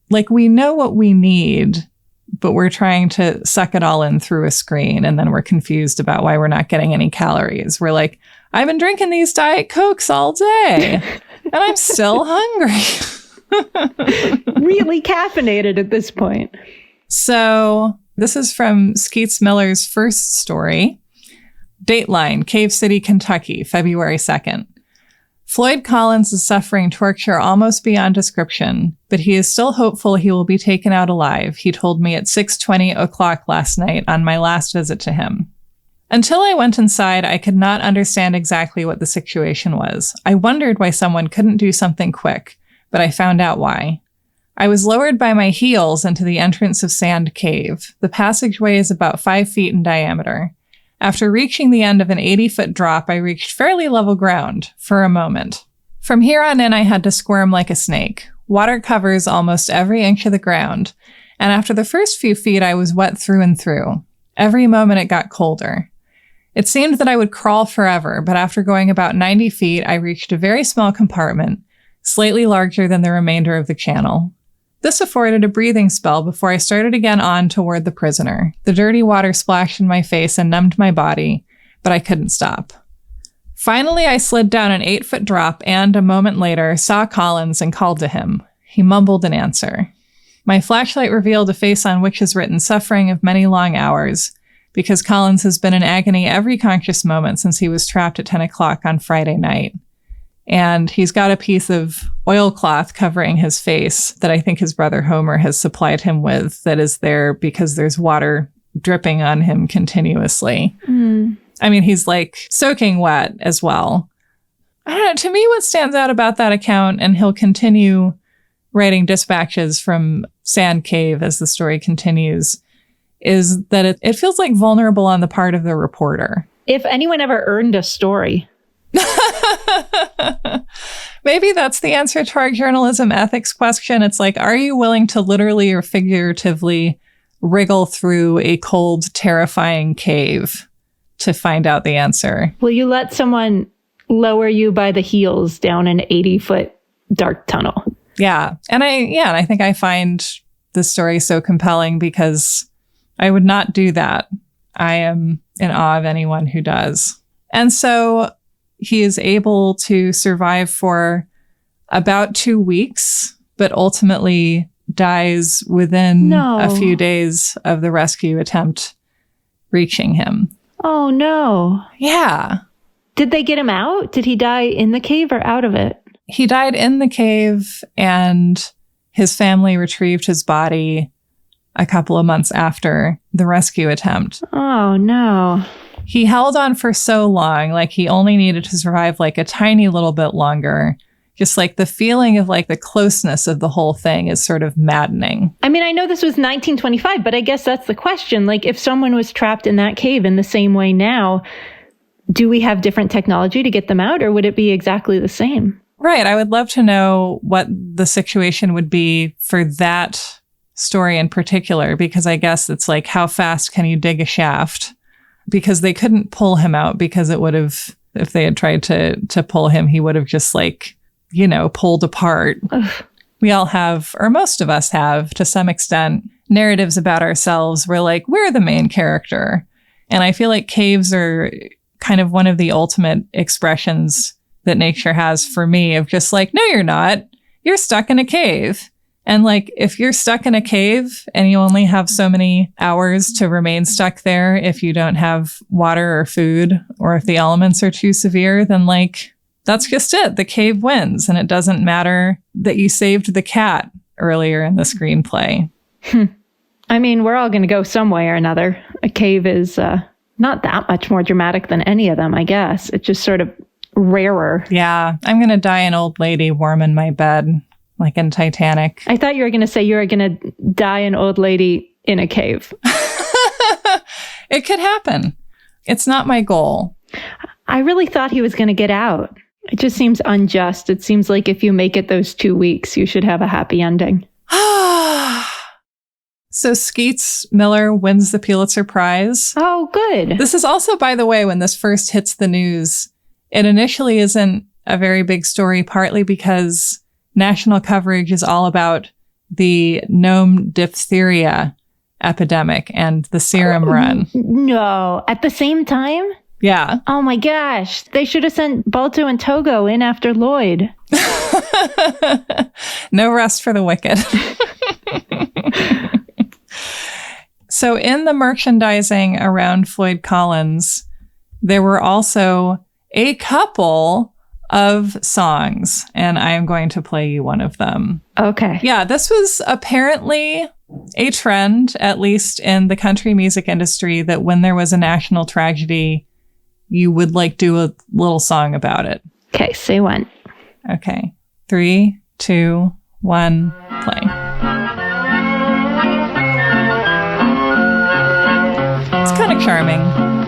Like we know what we need but we're trying to suck it all in through a screen. And then we're confused about why we're not getting any calories. We're like, I've been drinking these Diet Cokes all day and I'm still hungry. Really caffeinated at this point. So this is from Skeets Miller's first story. Dateline, Cave City, Kentucky, February 2nd. Floyd Collins is suffering torture almost beyond description, but he is still hopeful he will be taken out alive, he told me at 6:20 o'clock last night on my last visit to him. Until I went inside, I could not understand exactly what the situation was. I wondered why someone couldn't do something quick, but I found out why. I was lowered by my heels into the entrance of Sand Cave. The passageway is about 5 feet in diameter. After reaching the end of an 80-foot drop, I reached fairly level ground for a moment. From here on in, I had to squirm like a snake. Water covers almost every inch of the ground, and after the first few feet, I was wet through and through. Every moment it got colder. It seemed that I would crawl forever, but after going about 90 feet, I reached a very small compartment, slightly larger than the remainder of the channel. This afforded a breathing spell before I started again on toward the prisoner. The dirty water splashed in my face and numbed my body, but I couldn't stop. Finally, I slid down an 8-foot drop and, a moment later, saw Collins and called to him. He mumbled an answer. My flashlight revealed a face on which is written suffering of many long hours, because Collins has been in agony every conscious moment since he was trapped at 10 o'clock on Friday night. And he's got a piece of oilcloth covering his face that I think his brother Homer has supplied him with that is there because there's water dripping on him continuously. I mean, he's like soaking wet as well. I don't know. To me, what stands out about that account, and he'll continue writing dispatches from Sand Cave as the story continues, is that it feels like vulnerable on the part of the reporter. If anyone ever earned a story. Maybe that's the answer to our journalism ethics question. It's like, are you willing to literally or figuratively wriggle through a cold, terrifying cave to find out the answer? Will you let someone lower you by the heels down an 80-foot dark tunnel? Yeah. And I think I find this story so compelling because I would not do that. I am in awe of anyone who does. And so he is able to survive for about 2 weeks, but ultimately dies within a few days of the rescue attempt reaching him. Oh, no. Yeah. Did they get him out? Did he die in the cave or out of it? He died in the cave, and his family retrieved his body a couple of months after the rescue attempt. Oh, no. He held on for so long, like he only needed to survive like a tiny little bit longer. Just like the feeling of like the closeness of the whole thing is sort of maddening. I mean, I know this was 1925, but I guess that's the question. Like, if someone was trapped in that cave in the same way now, do we have different technology to get them out, or would it be exactly the same? Right. I would love to know what the situation would be for that story in particular, because I guess it's like, how fast can you dig a shaft? Because they couldn't pull him out, because it would have, if they had tried to pull him, he would have just like, you know, pulled apart. Ugh. We all have, or most of us have, to some extent, narratives about ourselves where like, we're the main character. And I feel like caves are kind of one of the ultimate expressions that nature has for me of just like, no, you're not. You're stuck in a cave. And like, if you're stuck in a cave and you only have so many hours to remain stuck there, if you don't have water or food, or if the elements are too severe, then like, that's just it. The cave wins. And it doesn't matter that you saved the cat earlier in the screenplay. I mean, we're all going to go some way or another. A cave is not that much more dramatic than any of them, I guess. It's just sort of rarer. Yeah. I'm going to die an old lady warm in my bed, like in Titanic. I thought you were going to say you were going to die an old lady in a cave. It could happen. It's not my goal. I really thought he was going to get out. It just seems unjust. It seems like if you make it those 2 weeks, you should have a happy ending. So Skeets Miller wins the Pulitzer Prize. Oh, good. This is also, by the way, when this first hits the news, it initially isn't a very big story, partly because national coverage is all about the gnome diphtheria epidemic and the serum run. No, at the same time? Yeah. Oh my gosh. They should have sent Balto and Togo in after Lloyd. No rest for the wicked. So in the merchandising around Floyd Collins, there were also a couple of songs, and I am going to play you one of them. Okay. Yeah, this was apparently a trend, at least in the country music industry, that when there was a national tragedy, you would like do a little song about it. Okay, say one. Okay. 3, 2, 1, play. It's kind of charming.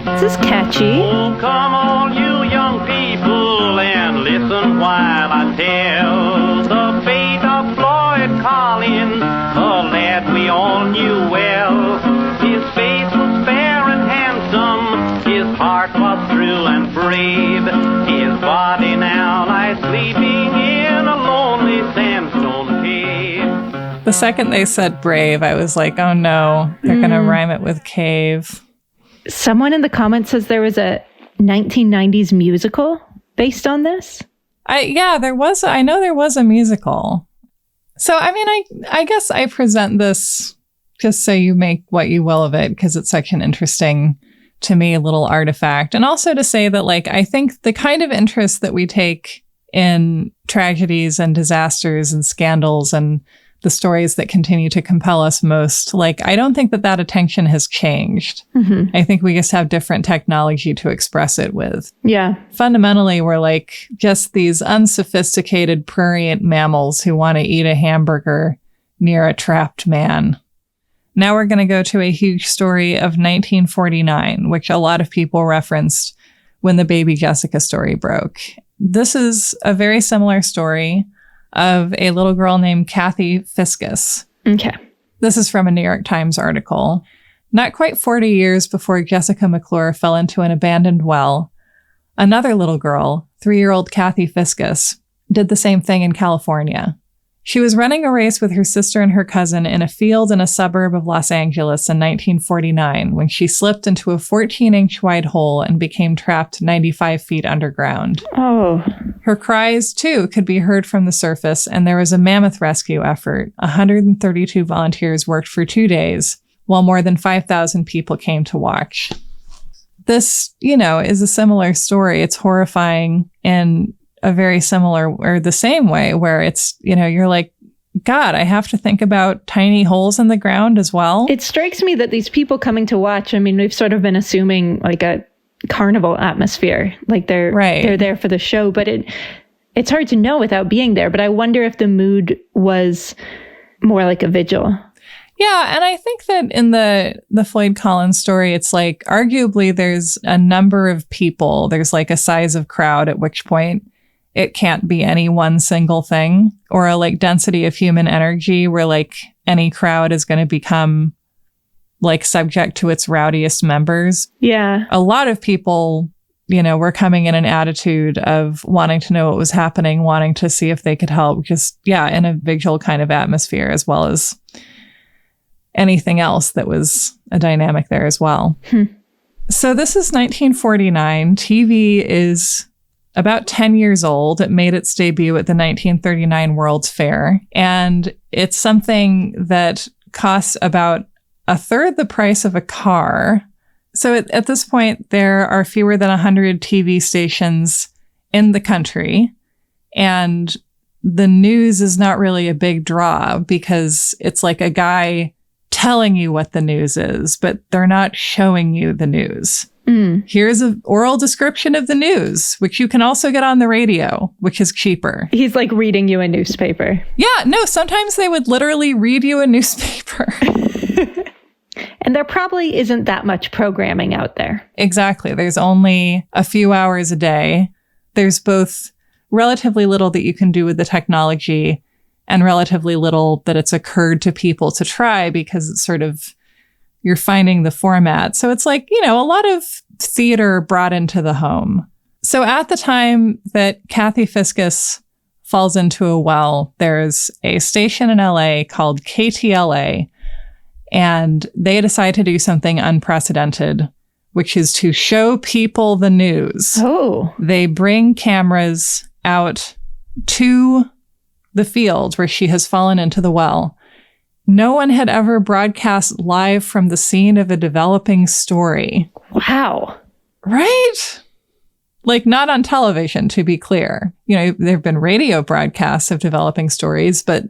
This is catchy. Oh, come all you young people and listen while I tell the fate of Floyd Collins, a lad we all knew well. His face was fair and handsome, his heart was true and brave. His body now lies sleeping in a lonely sandstone cave. The second they said brave, I was like, oh no, they're going to rhyme it with cave. Someone in the comments says there was a 1990s musical based on this. There was. I know there was a musical. So, I mean, I guess I present this just so you make what you will of it, because it's such an interesting, to me, little artifact. And also to say that, like, I think the kind of interest that we take in tragedies and disasters and scandals and the stories that continue to compel us most, like, I don't think that attention has changed. I think we just have different technology to express it with. Yeah. Fundamentally, we're like just these unsophisticated prurient mammals who want to eat a hamburger near a trapped man. Now we're going to go to a huge story of 1949, which a lot of people referenced when the Baby Jessica story broke. This is a very similar story of a little girl named Kathy Fiscus. Okay. This is from a New York Times article. Not quite 40 years before Jessica McClure fell into an abandoned well, another little girl, 3-year-old Kathy Fiscus, did the same thing in California. She was running a race with her sister and her cousin in a field in a suburb of Los Angeles in 1949 when she slipped into a 14-inch wide hole and became trapped 95 feet underground. Oh. Her cries, too, could be heard from the surface, and there was a mammoth rescue effort. 132 volunteers worked for 2 days, while more than 5,000 people came to watch. This, is a similar story. It's horrifying in a very similar or the same way where it's, you're like, God, I have to think about tiny holes in the ground as well. It strikes me that these people coming to watch, I mean, we've sort of been assuming like a carnival atmosphere, like they're there for the show, but it's hard to know without being there. But I wonder if the mood was more like a vigil. Yeah, and I think that in the Floyd Collins story, it's like arguably there's a number of people. There's like a size of crowd, at which point it can't be any one single thing, or a like density of human energy where like any crowd is going to become like subject to its rowdiest members. Yeah. A lot of people, were coming in an attitude of wanting to know what was happening, wanting to see if they could help, just, in a vigil kind of atmosphere, as well as anything else that was a dynamic there as well. So this is 1949. TV is about 10 years old. It made its debut at the 1939 World's Fair. And it's something that costs about a third the price of a car. So at this point, there are fewer than 100 TV stations in the country. And the news is not really a big draw because it's like a guy telling you what the news is, but they're not showing you the news. Here's an oral description of the news, which you can also get on the radio, which is cheaper. He's like reading you a newspaper. Yeah, no, sometimes they would literally read you a newspaper. And there probably isn't that much programming out there. Exactly. There's only a few hours a day. There's both relatively little that you can do with the technology and relatively little that it's occurred to people to try because it's sort of, you're finding the format. So it's like, a lot of theater brought into the home. So at the time that Kathy Fiscus falls into a well, there's a station in LA called KTLA. And they decide to do something unprecedented, which is to show people the news. Oh. They bring cameras out to the field where she has fallen into the well. No one had ever broadcast live from the scene of a developing story. Wow. Right? Like, not on television, to be clear. You know, there have been radio broadcasts of developing stories, but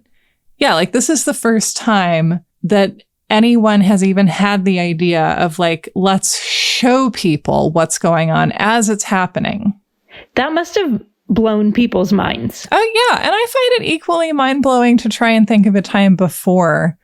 yeah, like, this is the first time that anyone has even had the idea of, like, let's show people what's going on as it's happening. That must have blown people's minds. Oh, yeah. And I find it equally mind-blowing to try and think of a time before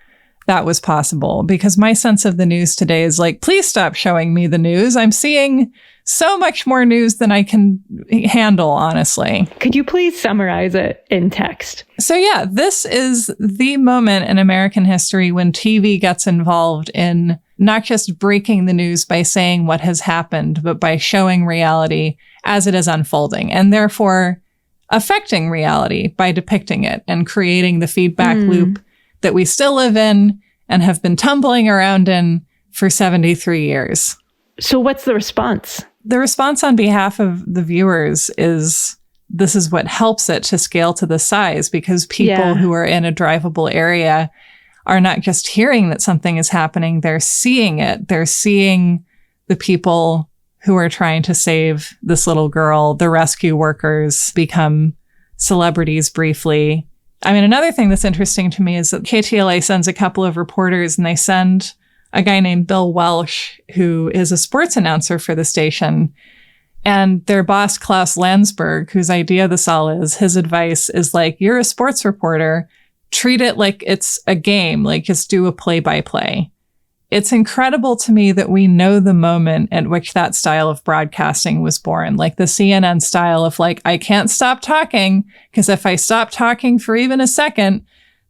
that was possible, because my sense of the news today is like, please stop showing me the news. I'm seeing so much more news than I can handle, honestly. Could you please summarize it in text? So yeah, this is the moment in American history when TV gets involved in not just breaking the news by saying what has happened, but by showing reality as it is unfolding, and therefore affecting reality by depicting it and creating the feedback loop that we still live in and have been tumbling around in for 73 years. So what's the response? The response on behalf of the viewers is this is what helps it to scale to the size, because people who are in a drivable area are not just hearing that something is happening, they're seeing it. They're seeing the people who are trying to save this little girl. The rescue workers become celebrities briefly. I mean, another thing that's interesting to me is that KTLA sends a couple of reporters, and they send a guy named Bill Welsh, who is a sports announcer for the station. And their boss, Klaus Landsberg, whose idea this all is, his advice is like, you're a sports reporter, treat it like it's a game, like just do a play-by-play. It's incredible to me that we know the moment at which that style of broadcasting was born, like the CNN style of like, I can't stop talking, because if I stop talking for even a second,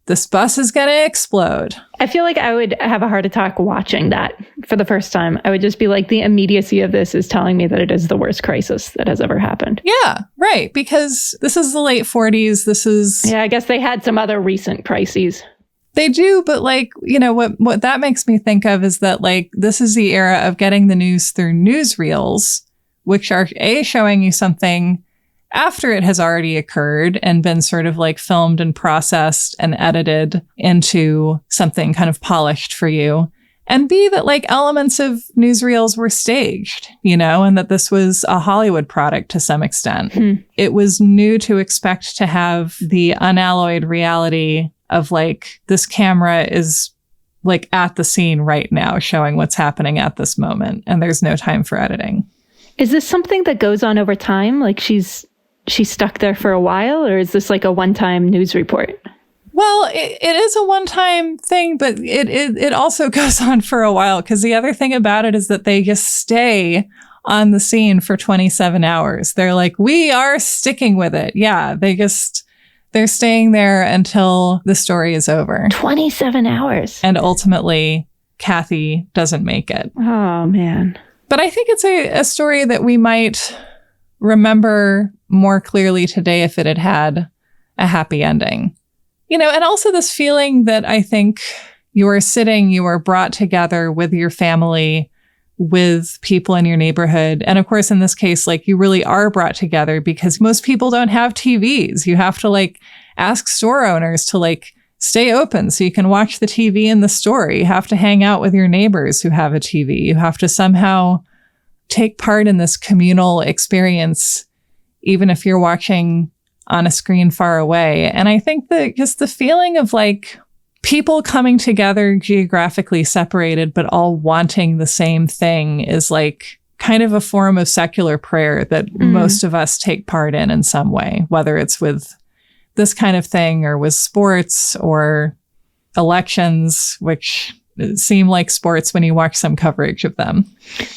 this bus is going to explode. I feel like I would have a heart attack watching that for the first time. I would just be like, the immediacy of this is telling me that it is the worst crisis that has ever happened. Yeah, right. Because this is the late 40s. This is... Yeah, I guess they had some other recent crises. They do, but like, you know, what that makes me think of is that like, this is the era of getting the news through newsreels, which are showing you something after it has already occurred and been sort of like filmed and processed and edited into something kind of polished for you. And B, that like elements of newsreels were staged, you know, and that this was a Hollywood product to some extent. It was new to expect to have the unalloyed reality of like, this camera is like at the scene right now, showing what's happening at this moment. And there's no time for editing. Is this something that goes on over time? Like she's stuck there for a while, or is this like a one-time news report? Well, it is a one-time thing, but it also goes on for a while, because the other thing about it is that they just stay on the scene for 27 hours. They're like, we are sticking with it. Yeah, they're staying there until the story is over. 27 hours. And ultimately, Kathy doesn't make it. Oh, man. But I think it's a story that we might remember more clearly today if it had had a happy ending. You know, and also this feeling that I think you are brought together with your family, with people in your neighborhood. And of course, in this case, like you really are brought together because most people don't have TVs. You have to like ask store owners to like stay open so you can watch the TV in the store. You have to hang out with your neighbors who have a TV. You have to somehow take part in this communal experience, even if you're watching on a screen far away. And I think that just the feeling of like people coming together geographically separated, but all wanting the same thing is like kind of a form of secular prayer that most of us take part in some way, whether it's with this kind of thing or with sports or elections, which seem like sports when you watch some coverage of them.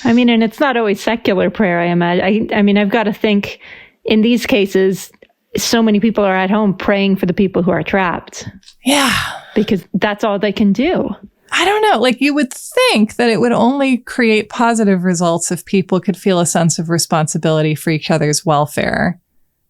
I mean, and it's not always secular prayer, I imagine. I mean, I've got to think in these cases, so many people are at home praying for the people who are trapped. Yeah. Because that's all they can do. I don't know. Like you would think that it would only create positive results if people could feel a sense of responsibility for each other's welfare.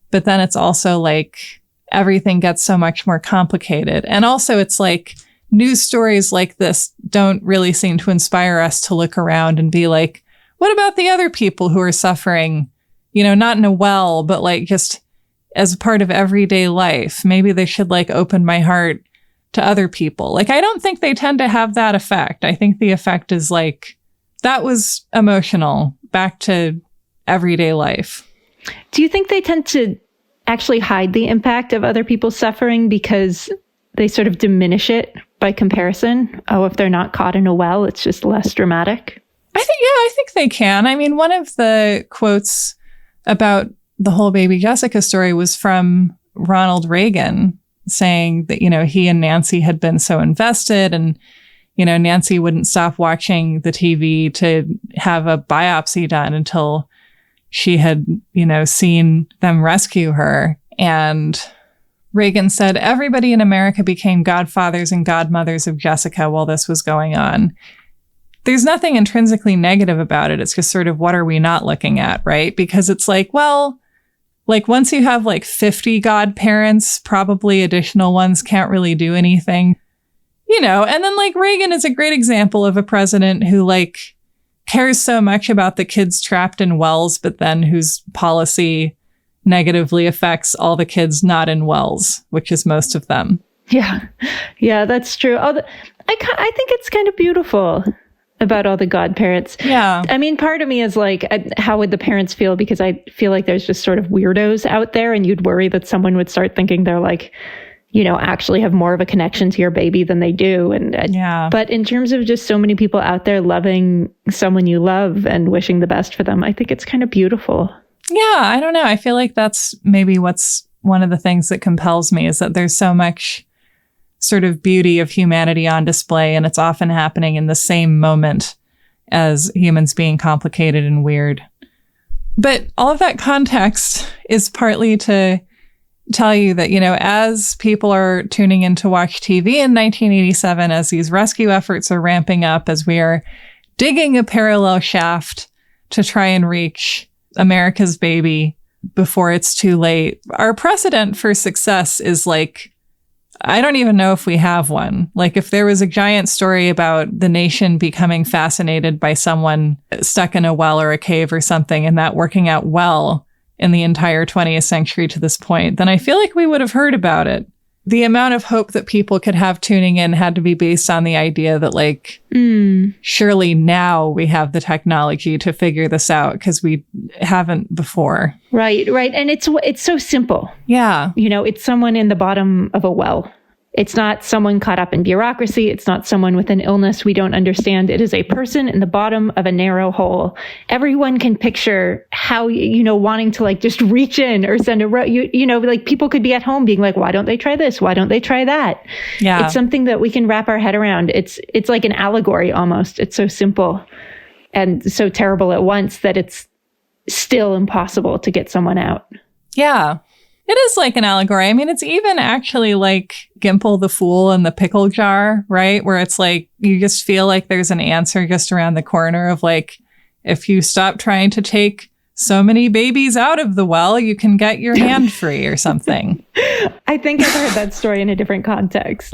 But then it's also like everything gets so much more complicated. And also it's like news stories like this don't really seem to inspire us to look around and be like, what about the other people who are suffering, not in a well, but like just as a part of everyday life? Maybe they should like open my heart to other people. Like, I don't think they tend to have that effect. I think the effect is like, that was emotional, back to everyday life. Do you think they tend to actually hide the impact of other people's suffering because they sort of diminish it by comparison? Oh, if they're not caught in a well, it's just less dramatic. I think they can. I mean, one of the quotes about the whole baby Jessica story was from Ronald Reagan, saying that, he and Nancy had been so invested, and, Nancy wouldn't stop watching the TV to have a biopsy done until she had, seen them rescue her. And Reagan said, everybody in America became godfathers and godmothers of Jessica while this was going on. There's nothing intrinsically negative about it. It's just sort of, what are we not looking at, right? Because it's like, well, like once you have like 50 godparents, probably additional ones can't really do anything, and then like Reagan is a great example of a president who like cares so much about the kids trapped in wells, but then whose policy negatively affects all the kids not in wells, which is most of them. Yeah, that's true. I think it's kind of beautiful about all the godparents. Yeah. I mean, part of me is like, how would the parents feel? Because I feel like there's just sort of weirdos out there, and you'd worry that someone would start thinking they're like, actually have more of a connection to your baby than they do. But in terms of just so many people out there loving someone you love and wishing the best for them, I think it's kind of beautiful. Yeah, I don't know. I feel like that's maybe what's one of the things that compels me, is that there's so much sort of beauty of humanity on display, and it's often happening in the same moment as humans being complicated and weird. But all of that context is partly to tell you that, as people are tuning in to watch TV in 1987, as these rescue efforts are ramping up, as we are digging a parallel shaft to try and reach America's baby before it's too late, our precedent for success is like, I don't even know if we have one. Like, if there was a giant story about the nation becoming fascinated by someone stuck in a well or a cave or something, and that working out well in the entire 20th century to this point, then I feel like we would have heard about it. The amount of hope that people could have tuning in had to be based on the idea that, like, surely now we have the technology to figure this out, because we haven't before. Right. And it's so simple. Yeah. It's someone in the bottom of a well. It's not someone caught up in bureaucracy. It's not someone with an illness we don't understand. It is a person in the bottom of a narrow hole. Everyone can picture how, wanting to like just reach in or send like people could be at home being like, why don't they try this? Why don't they try that? Yeah. It's something that we can wrap our head around. It's like an allegory almost. It's so simple and so terrible at once that it's still impossible to get someone out. Yeah. It is like an allegory. I mean, it's even actually like Gimple the Fool and the pickle jar, right? Where it's like, you just feel like there's an answer just around the corner of like, if you stop trying to take so many babies out of the well, you can get your hand free or something. I think I've heard that story in a different context.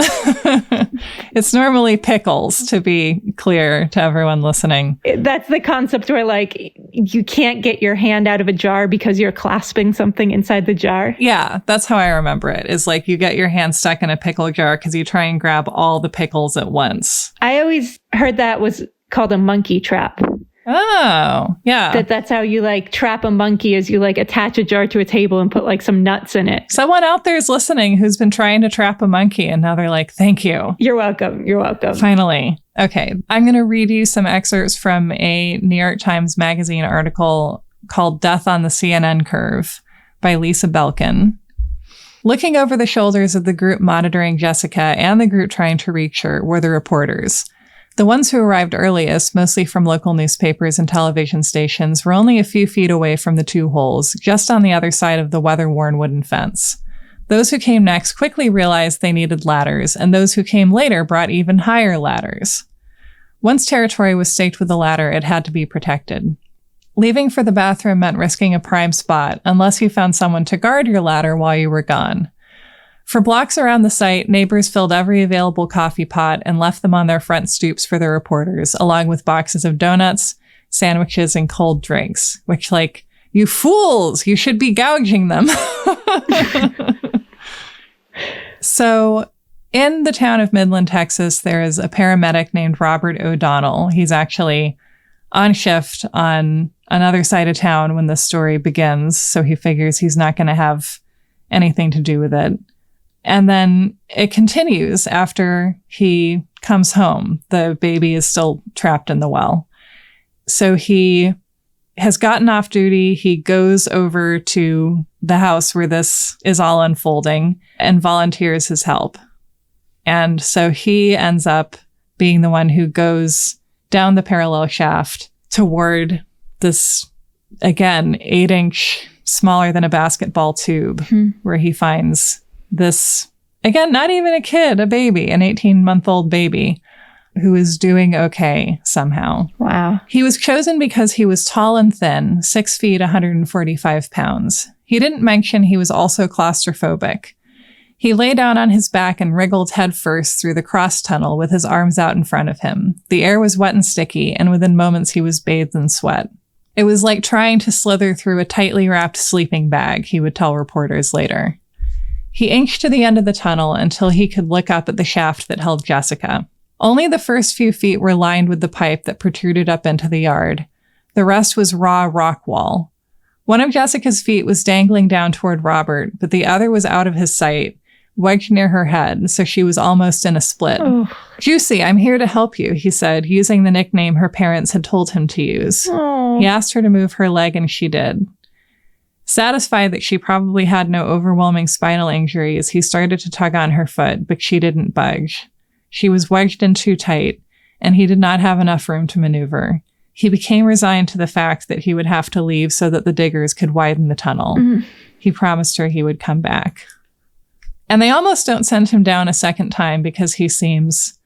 It's normally pickles, to be clear to everyone listening. That's the concept where like you can't get your hand out of a jar because you're clasping something inside the jar. Yeah, that's how I remember it, is like you get your hand stuck in a pickle jar because you try and grab all the pickles at once. I always heard that was called a monkey trap. Oh, yeah. That's how you like trap a monkey, is you like attach a jar to a table and put like some nuts in it. Someone out there is listening who's been trying to trap a monkey, and now they're like, thank you. You're welcome. You're welcome. Finally. Okay. I'm going to read you some excerpts from a New York Times Magazine article called Death on the CNN Curve by Lisa Belkin. Looking over the shoulders of the group monitoring Jessica and the group trying to reach her were the reporters. The ones who arrived earliest, mostly from local newspapers and television stations, were only a few feet away from the two holes, just on the other side of the weather-worn wooden fence. Those who came next quickly realized they needed ladders, and those who came later brought even higher ladders. Once territory was staked with a ladder, it had to be protected. Leaving for the bathroom meant risking a prime spot, unless you found someone to guard your ladder while you were gone. For blocks around the site, neighbors filled every available coffee pot and left them on their front stoops for the reporters, along with boxes of donuts, sandwiches, and cold drinks, which, like, you fools, you should be gouging them. So in the town of Midland, Texas, there is a paramedic named Robert O'Donnell. He's actually on shift on another side of town when this story begins, so he figures he's not going to have anything to do with it. And then it continues after he comes home. The baby is still trapped in the well. So he has gotten off duty. He goes over to the house where this is all unfolding and volunteers his help. And so he ends up being the one who goes down the parallel shaft toward this, again, 8-inch, smaller than a basketball tube, where he finds this, again, not even a kid, a baby, an 18-month-old baby who is doing okay somehow. Wow. He was chosen because he was tall and thin, 6 feet, 145 pounds. He didn't mention he was also claustrophobic. He lay down on his back and wriggled headfirst through the cross tunnel with his arms out in front of him. The air was wet and sticky, and within moments he was bathed in sweat. It was like trying to slither through a tightly wrapped sleeping bag, he would tell reporters later. He inched to the end of the tunnel until he could look up at the shaft that held Jessica. Only the first few feet were lined with the pipe that protruded up into the yard. The rest was raw rock wall. One of Jessica's feet was dangling down toward Robert, but the other was out of his sight, wedged near her head, so she was almost in a split. Oh. Juicy, I'm here to help you, he said, using the nickname her parents had told him to use. Oh. He asked her to move her leg, and she did. Satisfied that she probably had no overwhelming spinal injuries, he started to tug on her foot, but she didn't budge. She was wedged in too tight, and he did not have enough room to maneuver. He became resigned to the fact that he would have to leave so that the diggers could widen the tunnel. He promised her he would come back. And they almost don't send him down a second time because he seems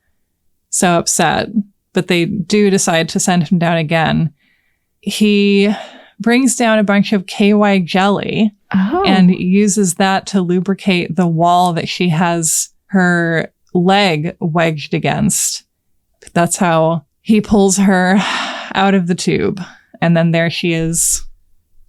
so upset, but they do decide to send him down again. He brings down a bunch of KY jelly and uses that to lubricate the wall that she has her leg wedged against. That's how he pulls her out of the tube. And then there she is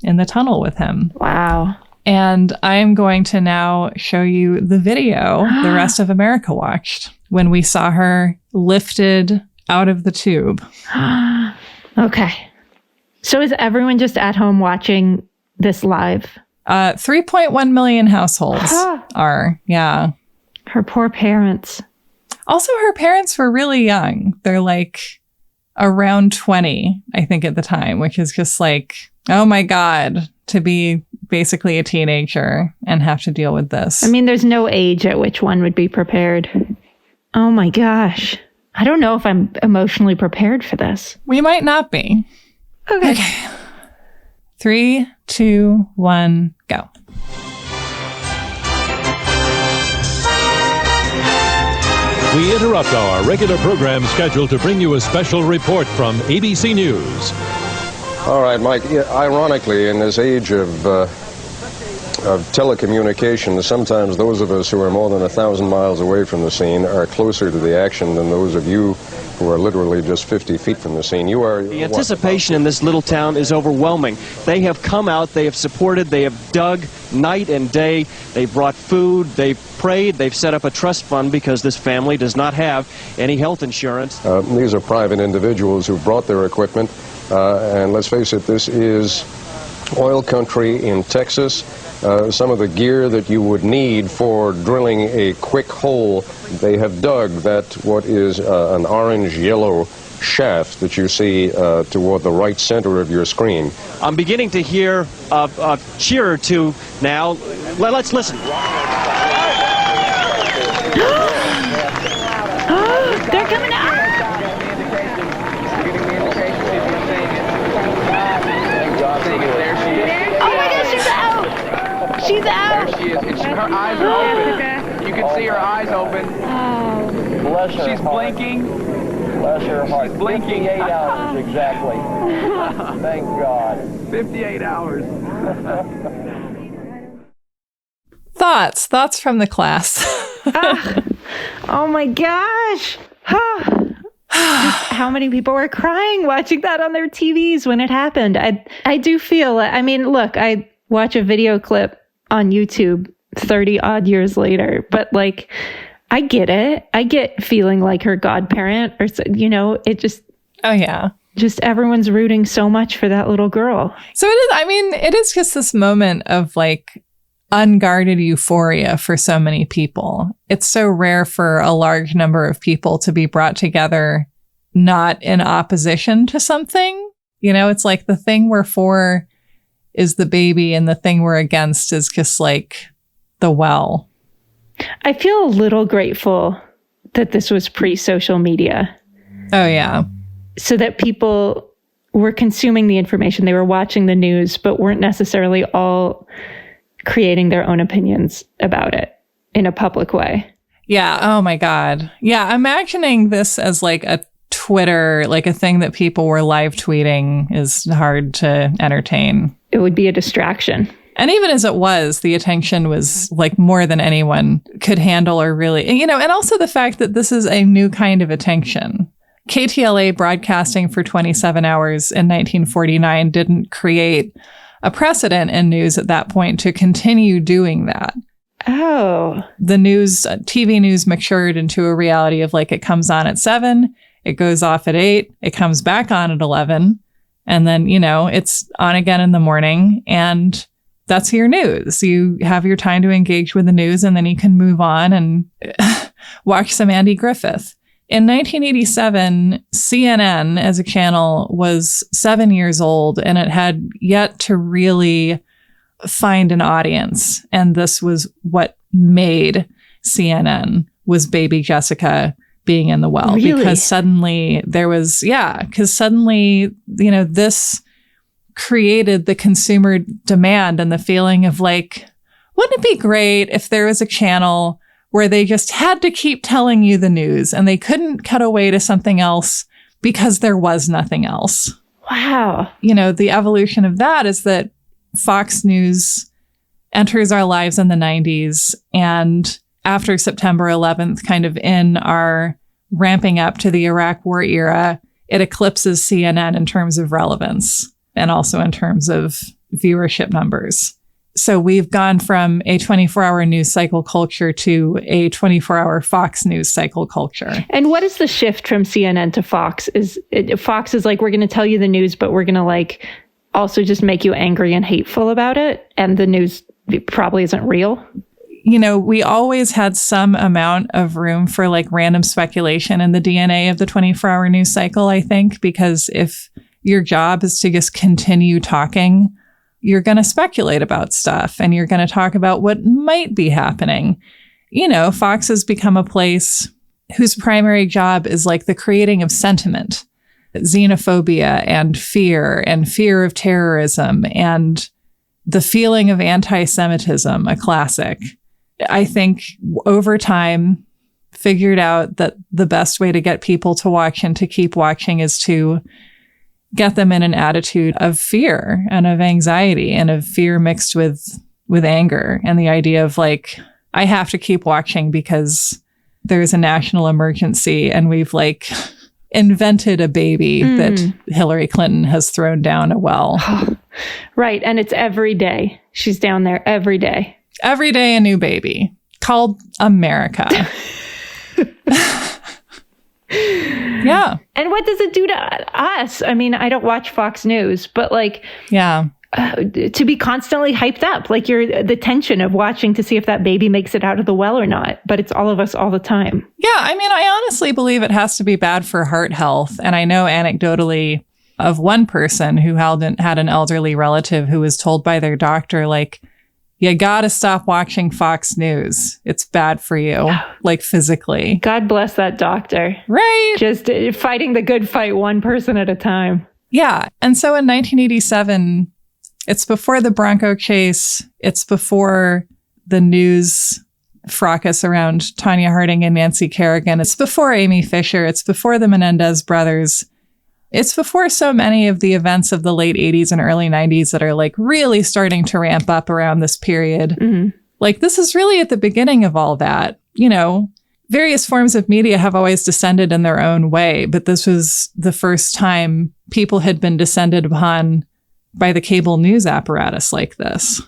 in the tunnel with him. Wow. And I am going to now show you the video the rest of America watched when we saw her lifted out of the tube. Okay. So is everyone just at home watching this live? 3.1 million households are, yeah. Her poor parents. Also, her parents were really young. They're like around 20, I think, at the time, which is just like, oh my God, to be basically a teenager and have to deal with this. I mean, there's no age at which one would be prepared. Oh my gosh. I don't know if I'm emotionally prepared for this. We might not be. Okay. 3, 2, 1, go. We interrupt our regular program schedule to bring you a special report from ABC News. All right, Mike. Yeah, ironically, in this age of telecommunications, sometimes those of us who are more than 1,000 miles away from the scene are closer to the action than those of you who are literally just 50 feet from the scene. You are. The anticipation in this little town is overwhelming. They have come out, they have supported, they have dug night and day. They've brought food, they've prayed, they've set up a trust fund because this family does not have any health insurance. These are private individuals who brought their equipment. And let's face it, this is oil country in Texas. Some of the gear that you would need for drilling a quick hole, they have dug that what is an orange-yellow shaft that you see toward the right center of your screen. I'm beginning to hear a cheer or two now. Let's listen. They're coming out. She's out. There she is. Her eyes are open. You can see her eyes open. Oh. Bless her She's heart. Blinking. Bless her heart. She's blinking. 58 hours exactly. Thank God. 58 hours. Thoughts from the class. Oh my gosh. Just how many people were crying watching that on their TVs when it happened. I do feel, I mean, look, I watch a video clip on YouTube 30 odd years later, but like, I get it. I get feeling like her godparent or, you know, it just. Oh, yeah. Just everyone's rooting so much for that little girl. So it is, I mean, it is just this moment of like unguarded euphoria for so many people. It's so rare for a large number of people to be brought together, not in opposition to something. You know, it's like the thing we're for is the baby and the thing we're against is just like the well. I feel a little grateful that this was pre-social media. Oh, yeah. So that people were consuming the information. They were watching the news, but weren't necessarily all creating their own opinions about it in a public way. Yeah. Oh, my God. Yeah. Imagining this as like a Twitter, like a thing that people were live tweeting is hard to entertain. It would be a distraction. And even as it was, the attention was like more than anyone could handle or really, you know, and also the fact that this is a new kind of attention. KTLA broadcasting for 27 hours in 1949 didn't create a precedent in news at that point to continue doing that. Oh. The news, TV news matured into a reality of like it comes on at 7, it goes off at 8, it comes back on at 11, and then, you know, it's on again in the morning, and that's your news. You have your time to engage with the news, and then you can move on and watch some Andy Griffith. In 1987, CNN as a channel was 7 years old, and it had yet to really find an audience. And this was what made CNN, was baby Jessica being in the well. Really? Because suddenly there was, because suddenly, you know, this created the consumer demand and the feeling of like, wouldn't it be great if there was a channel where they just had to keep telling you the news and they couldn't cut away to something else because there was nothing else. Wow. You know, the evolution of that is that Fox News enters our lives in the 90s, and after September 11th, kind of in our ramping up to the Iraq War era, it eclipses CNN in terms of relevance and also in terms of viewership numbers. So we've gone from a 24-hour news cycle culture to a 24-hour Fox News cycle culture. And what is the shift from CNN to Fox? Fox is like, we're going to tell you the news, but we're going to like also just make you angry and hateful about it. And the news probably isn't real. You know, we always had some amount of room for like random speculation in the DNA of the 24-hour news cycle, I think, because if your job is to just continue talking, you're going to speculate about stuff and you're going to talk about what might be happening. You know, Fox has become a place whose primary job is like the creating of sentiment, xenophobia and fear of terrorism and the feeling of anti-Semitism, a classic. I think over time figured out that the best way to get people to watch and to keep watching is to get them in an attitude of fear and of anxiety and of fear mixed with anger. And the idea of like, I have to keep watching because there's a national emergency and we've like invented a baby that Hillary Clinton has thrown down a well. Right. And it's every day. She's down there every day. Every day a new baby called America. Yeah. And what does it do to us? I mean, I don't watch Fox News, but like, yeah, to be constantly hyped up, like you're the tension of watching to see if that baby makes it out of the well or not. But it's all of us all the time. Yeah. I mean, I honestly believe it has to be bad for heart health. And I know anecdotally of one person who had an elderly relative who was told by their doctor, like, you gotta stop watching Fox News. It's bad for you, like physically. God bless that doctor. Right. Just fighting the good fight one person at a time. Yeah. And so in 1987, it's before the Bronco chase. It's before the news fracas around Tanya Harding and Nancy Kerrigan. It's before Amy Fisher. It's before the Menendez brothers. It's before so many of the events of the late 80s and early 90s that are like really starting to ramp up around this period. Like, this is really at the beginning of all that. You know, various forms of media have always descended in their own way, but this was the first time people had been descended upon by the cable news apparatus like this.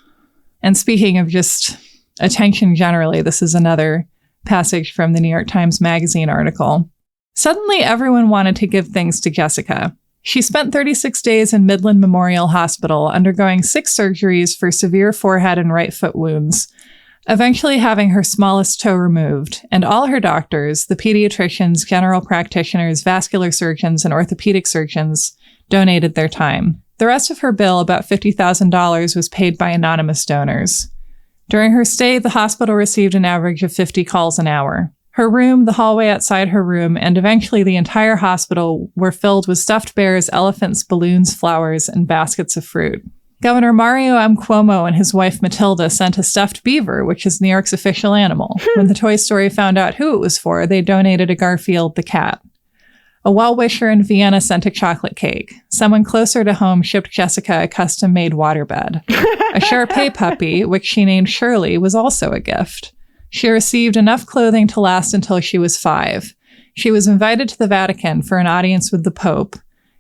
And speaking of just attention generally, this is another passage from the New York Times Magazine article. Suddenly, everyone wanted to give things to Jessica. She spent 36 days in Midland Memorial Hospital, undergoing 6 surgeries for severe forehead and right foot wounds, eventually having her smallest toe removed, and all her doctors, the pediatricians, general practitioners, vascular surgeons, and orthopedic surgeons, donated their time. The rest of her bill, about $50,000, was paid by anonymous donors. During her stay, the hospital received an average of 50 calls an hour. Her room, the hallway outside her room, and eventually the entire hospital were filled with stuffed bears, elephants, balloons, flowers, and baskets of fruit. Governor Mario M. Cuomo and his wife Matilda sent a stuffed beaver, which is New York's official animal. When the Toy Story found out who it was for, they donated a Garfield the cat. A well-wisher in Vienna sent a chocolate cake. Someone closer to home shipped Jessica a custom-made waterbed. A Shar-Pei puppy, which she named Shirley, was also a gift. She received enough clothing to last until she was 5. She was invited to the Vatican for an audience with the Pope,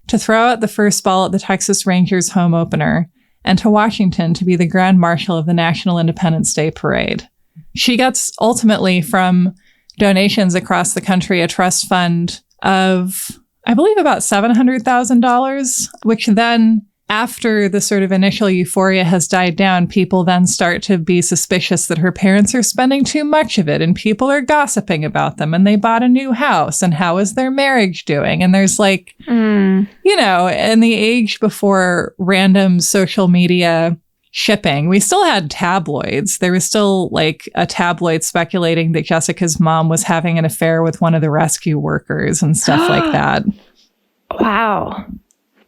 to throw out the first ball at the Texas Rangers home opener, and to Washington to be the Grand Marshal of the National Independence Day Parade. She gets, ultimately, from donations across the country, a trust fund of, I believe, about $700,000, which then, after the sort of initial euphoria has died down, people then start to be suspicious that her parents are spending too much of it, and people are gossiping about them, and they bought a new house, and how is their marriage doing? And there's like, you know, in the age before random social media shipping, we still had tabloids. There was still like a tabloid speculating that Jessica's mom was having an affair with one of the rescue workers and stuff like that. Wow.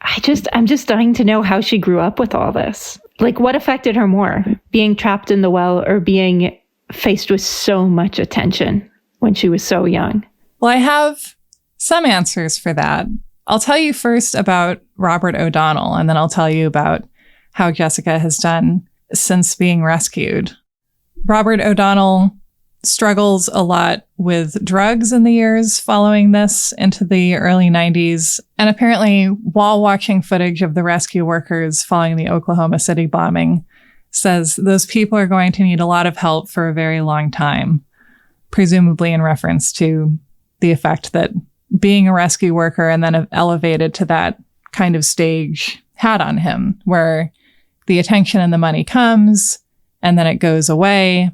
I'm just dying to know how she grew up with all this. Like, what affected her more? Being trapped in the well or being faced with so much attention when she was so young? Well, I have some answers for that. I'll tell you first about Robert O'Donnell, and then I'll tell you about how Jessica has done since being rescued. Robert O'Donnell struggles a lot with drugs in the years following this into the early 90s. And apparently, while watching footage of the rescue workers following the Oklahoma City bombing, says those people are going to need a lot of help for a very long time, presumably in reference to the effect that being a rescue worker and then elevated to that kind of stage had on him, where the attention and the money comes and then it goes away.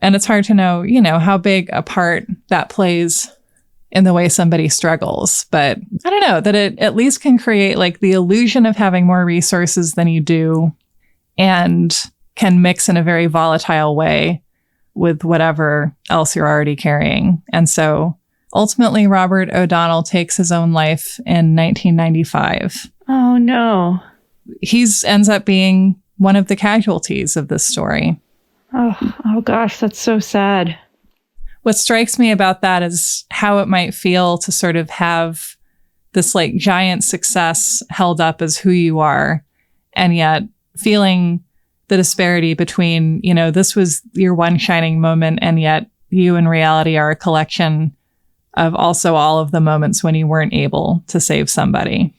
And it's hard to know, you know, how big a part that plays in the way somebody struggles. But I don't know, that it at least can create like the illusion of having more resources than you do, and can mix in a very volatile way with whatever else you're already carrying. And so ultimately, Robert O'Donnell takes his own life in 1995. Oh, no. He ends up being one of the casualties of this story. Oh gosh, that's so sad. What strikes me about that is how it might feel to sort of have this like giant success held up as who you are, and yet feeling the disparity between, you know, this was your one shining moment, and yet you in reality are a collection of also all of the moments when you weren't able to save somebody.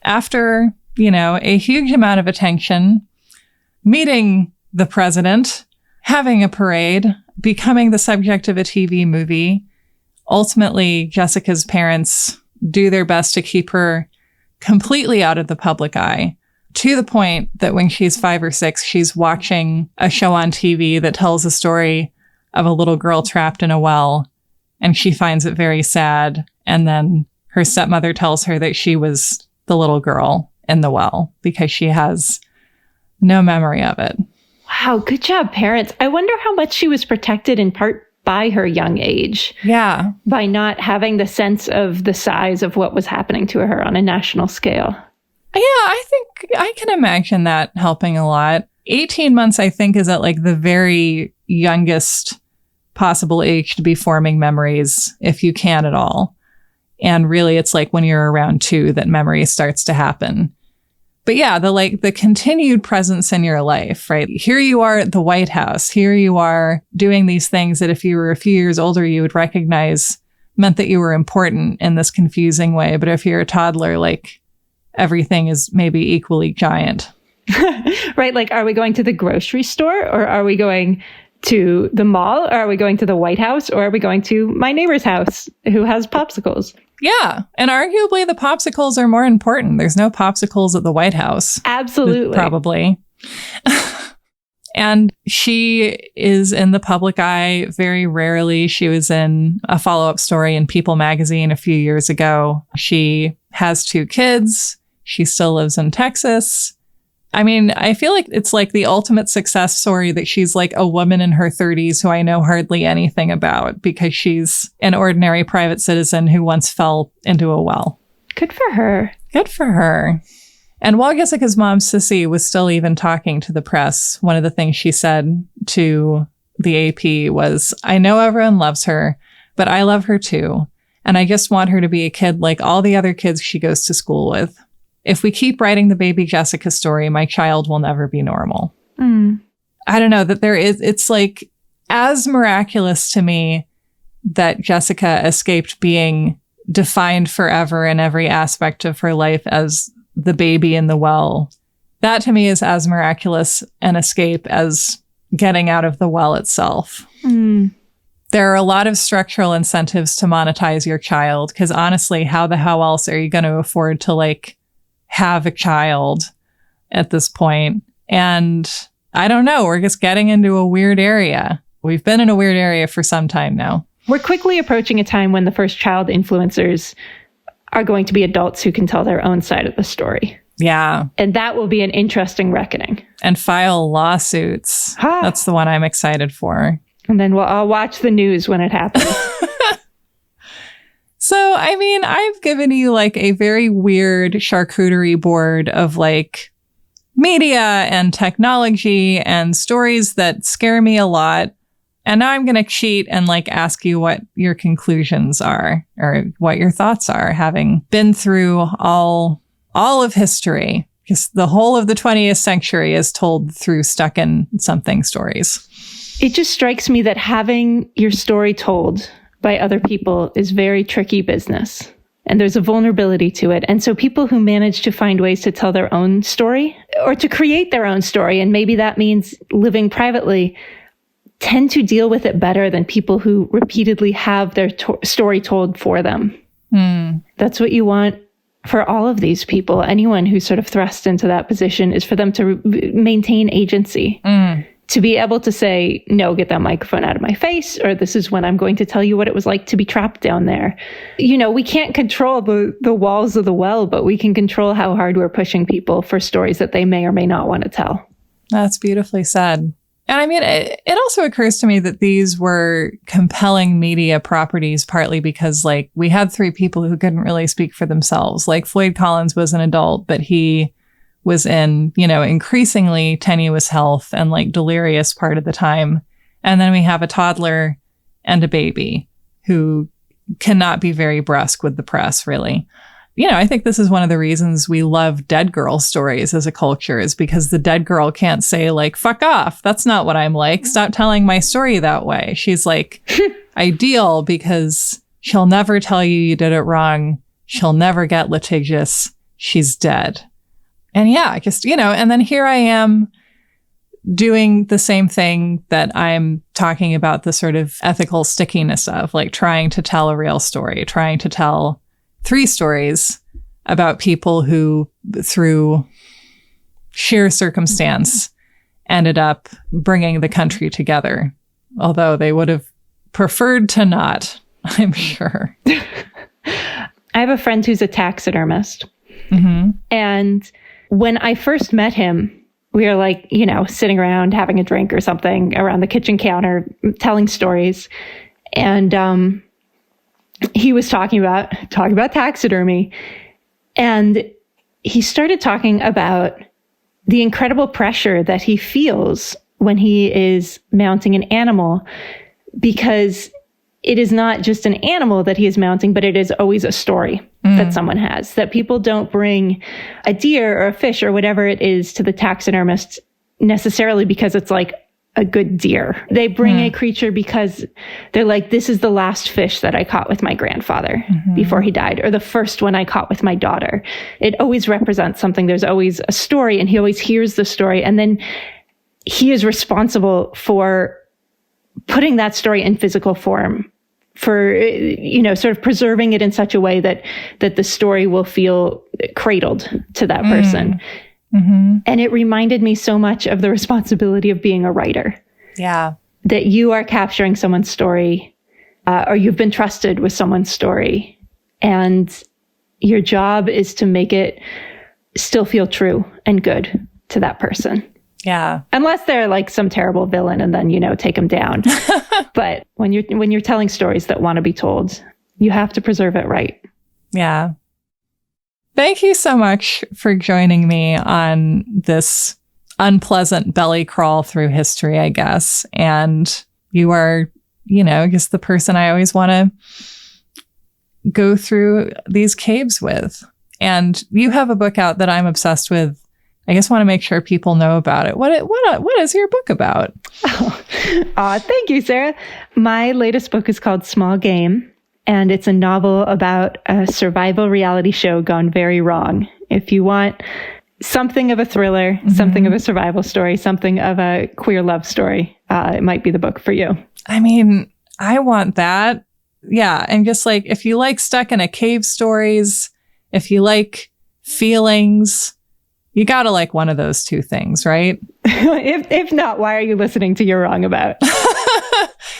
After, you know, a huge amount of attention, meeting the president, having a parade, becoming the subject of a TV movie, ultimately, Jessica's parents do their best to keep her completely out of the public eye, to the point that when she's 5 or 6, she's watching a show on TV that tells a story of a little girl trapped in a well, and she finds it very sad. And then her stepmother tells her that she was the little girl in the well because she has no memory of it. Wow, good job, parents. I wonder how much she was protected in part by her young age. Yeah. By not having the sense of the size of what was happening to her on a national scale. Yeah, I think I can imagine that helping a lot. 18 months, I think, is at like the very youngest possible age to be forming memories, if you can at all. And really, it's like when you're around 2 that memory starts to happen. But yeah, the continued presence in your life, right? Here you are at the White House. Here you are doing these things that if you were a few years older, you would recognize meant that you were important in this confusing way. But if you're a toddler, like everything is maybe equally giant. Right? Like, are we going to the grocery store, or are we going to the mall, or are we going to the White House, or are we going to my neighbor's house who has popsicles? Yeah. And arguably the popsicles are more important. There's no popsicles at the White House. Absolutely. Probably. And she is in the public eye very rarely. She was in a follow-up story in People magazine a few years ago. She has 2 kids. She still lives in Texas. I mean, I feel like it's like the ultimate success story that she's like a woman in her 30s who I know hardly anything about because she's an ordinary private citizen who once fell into a well. Good for her. Good for her. And while Jessica's mom, Sissy, was still even talking to the press, one of the things she said to the AP was, I know everyone loves her, but I love her too. And I just want her to be a kid like all the other kids she goes to school with. If we keep writing the baby Jessica story, my child will never be normal. I don't know that it's like as miraculous to me that Jessica escaped being defined forever in every aspect of her life as the baby in the well. That to me is as miraculous an escape as getting out of the well itself. There are a lot of structural incentives to monetize your child, because honestly, how the hell else are you going to afford to like have a child at this point? And I don't know, we're just getting into a weird area. We've been in a weird area for some time now. We're quickly approaching a time when the first child influencers are going to be adults who can tell their own side of the story. Yeah. And that will be an interesting reckoning. And file lawsuits. That's the one I'm excited for. And then we'll all watch the news when it happens. So, I mean, I've given you like a very weird charcuterie board of like media and technology and stories that scare me a lot. And now I'm going to cheat and like ask you what your conclusions are or what your thoughts are, having been through all of history, because the whole of the 20th century is told through stuck in something stories. It just strikes me that having your story told by other people is very tricky business. And there's a vulnerability to it. And so people who manage to find ways to tell their own story or to create their own story, and maybe that means living privately, tend to deal with it better than people who repeatedly have their story told for them. That's what you want for all of these people. Anyone who's sort of thrust into that position is for them to maintain agency. To be able to say, no, get that microphone out of my face, or this is when I'm going to tell you what it was like to be trapped down there. You know, we can't control the walls of the well, but we can control how hard we're pushing people for stories that they may or may not want to tell. That's beautifully said. And I mean, it also occurs to me that these were compelling media properties, partly because like we had 3 people who couldn't really speak for themselves. Like Floyd Collins was an adult, but he was in, you know, increasingly tenuous health and like delirious part of the time. And then we have a toddler and a baby who cannot be very brusque with the press, really. You know, I think this is one of the reasons we love dead girl stories as a culture, is because the dead girl can't say like, fuck off. That's not what I'm like. Stop telling my story that way. She's like ideal because she'll never tell you did it wrong. She'll never get litigious. She's dead. And yeah, just, you know, and then here I am doing the same thing that I'm talking about, the sort of ethical stickiness of, like trying to tell a real story, trying to tell 3 stories about people who, through sheer circumstance, ended up bringing the country together. Although they would have preferred to not, I'm sure. I have a friend who's a taxidermist. And when I first met him, we were like, you know, sitting around having a drink or something around the kitchen counter, telling stories. And he was talking about taxidermy. And he started talking about the incredible pressure that he feels when he is mounting an animal, because it is not just an animal that he is mounting, but it is always a story that someone has. That people don't bring a deer or a fish or whatever it is to the taxidermist necessarily because it's like a good deer. They bring a creature because they're like, this is the last fish that I caught with my grandfather before he died, or the first one I caught with my daughter. It always represents something. There's always a story, and he always hears the story. And then he is responsible for putting that story in physical form, for, sort of preserving it in such a way that the story will feel cradled to that person. And it reminded me so much of the responsibility of being a writer. Yeah. That you are capturing someone's story, or you've been trusted with someone's story, and your job is to make it still feel true and good to that person. Yeah. Unless they're like some terrible villain, and then, take them down. But when you're telling stories that want to be told, you have to preserve it right. Yeah. Thank you so much for joining me on this unpleasant belly crawl through history, I guess. And you are, just the person I always want to go through these caves with. And you have a book out that I'm obsessed with. I just want to make sure people know about it. What is your book about? Thank you, Sarah. My latest book is called Small Game, and it's a novel about a survival reality show gone very wrong. If you want something of a thriller, something of a survival story, something of a queer love story, it might be the book for you. I mean, I want that. Yeah. And just like, if you like stuck in a cave stories, if you like feelings, you gotta like one of those two things, right? If not, why are you listening to You're Wrong About?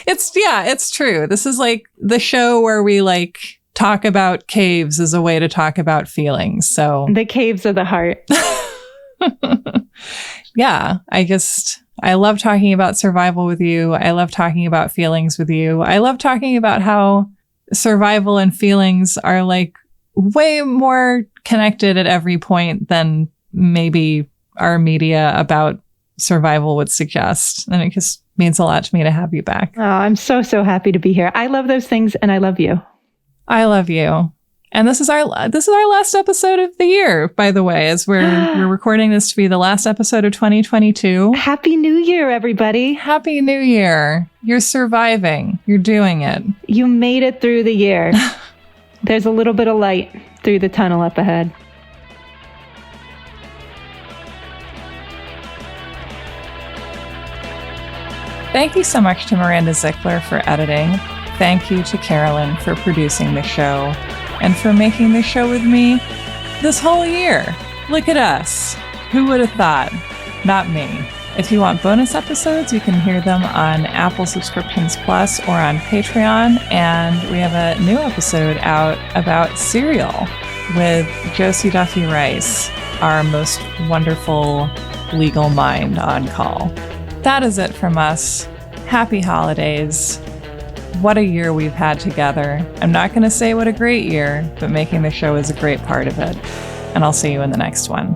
It's true. This is like the show where we like talk about caves as a way to talk about feelings. So the caves of the heart. Yeah, I love talking about survival with you. I love talking about feelings with you. I love talking about how survival and feelings are like way more connected at every point than maybe our media about survival would suggest. And it just means a lot to me to have you back. Oh, I'm so happy to be here. I love those things, and I love you. I love you. And this is our last episode of the year, by the way, as we're recording this to be the last episode of 2022. Happy New Year, everybody. Happy New Year. You're surviving. You're doing it. You made it through the year. There's a little bit of light through the tunnel up ahead. Thank you so much to Miranda Zickler for editing. Thank you to Carolyn for producing the show and for making the show with me this whole year. Look at us. Who would have thought? Not me. If you want bonus episodes, you can hear them on Apple Subscriptions Plus or on Patreon. And we have a new episode out about cereal with Josie Duffy Rice, our most wonderful legal mind on call. That is it from us. Happy holidays. What a year we've had together. I'm not going to say what a great year, but making the show is a great part of it. And I'll see you in the next one.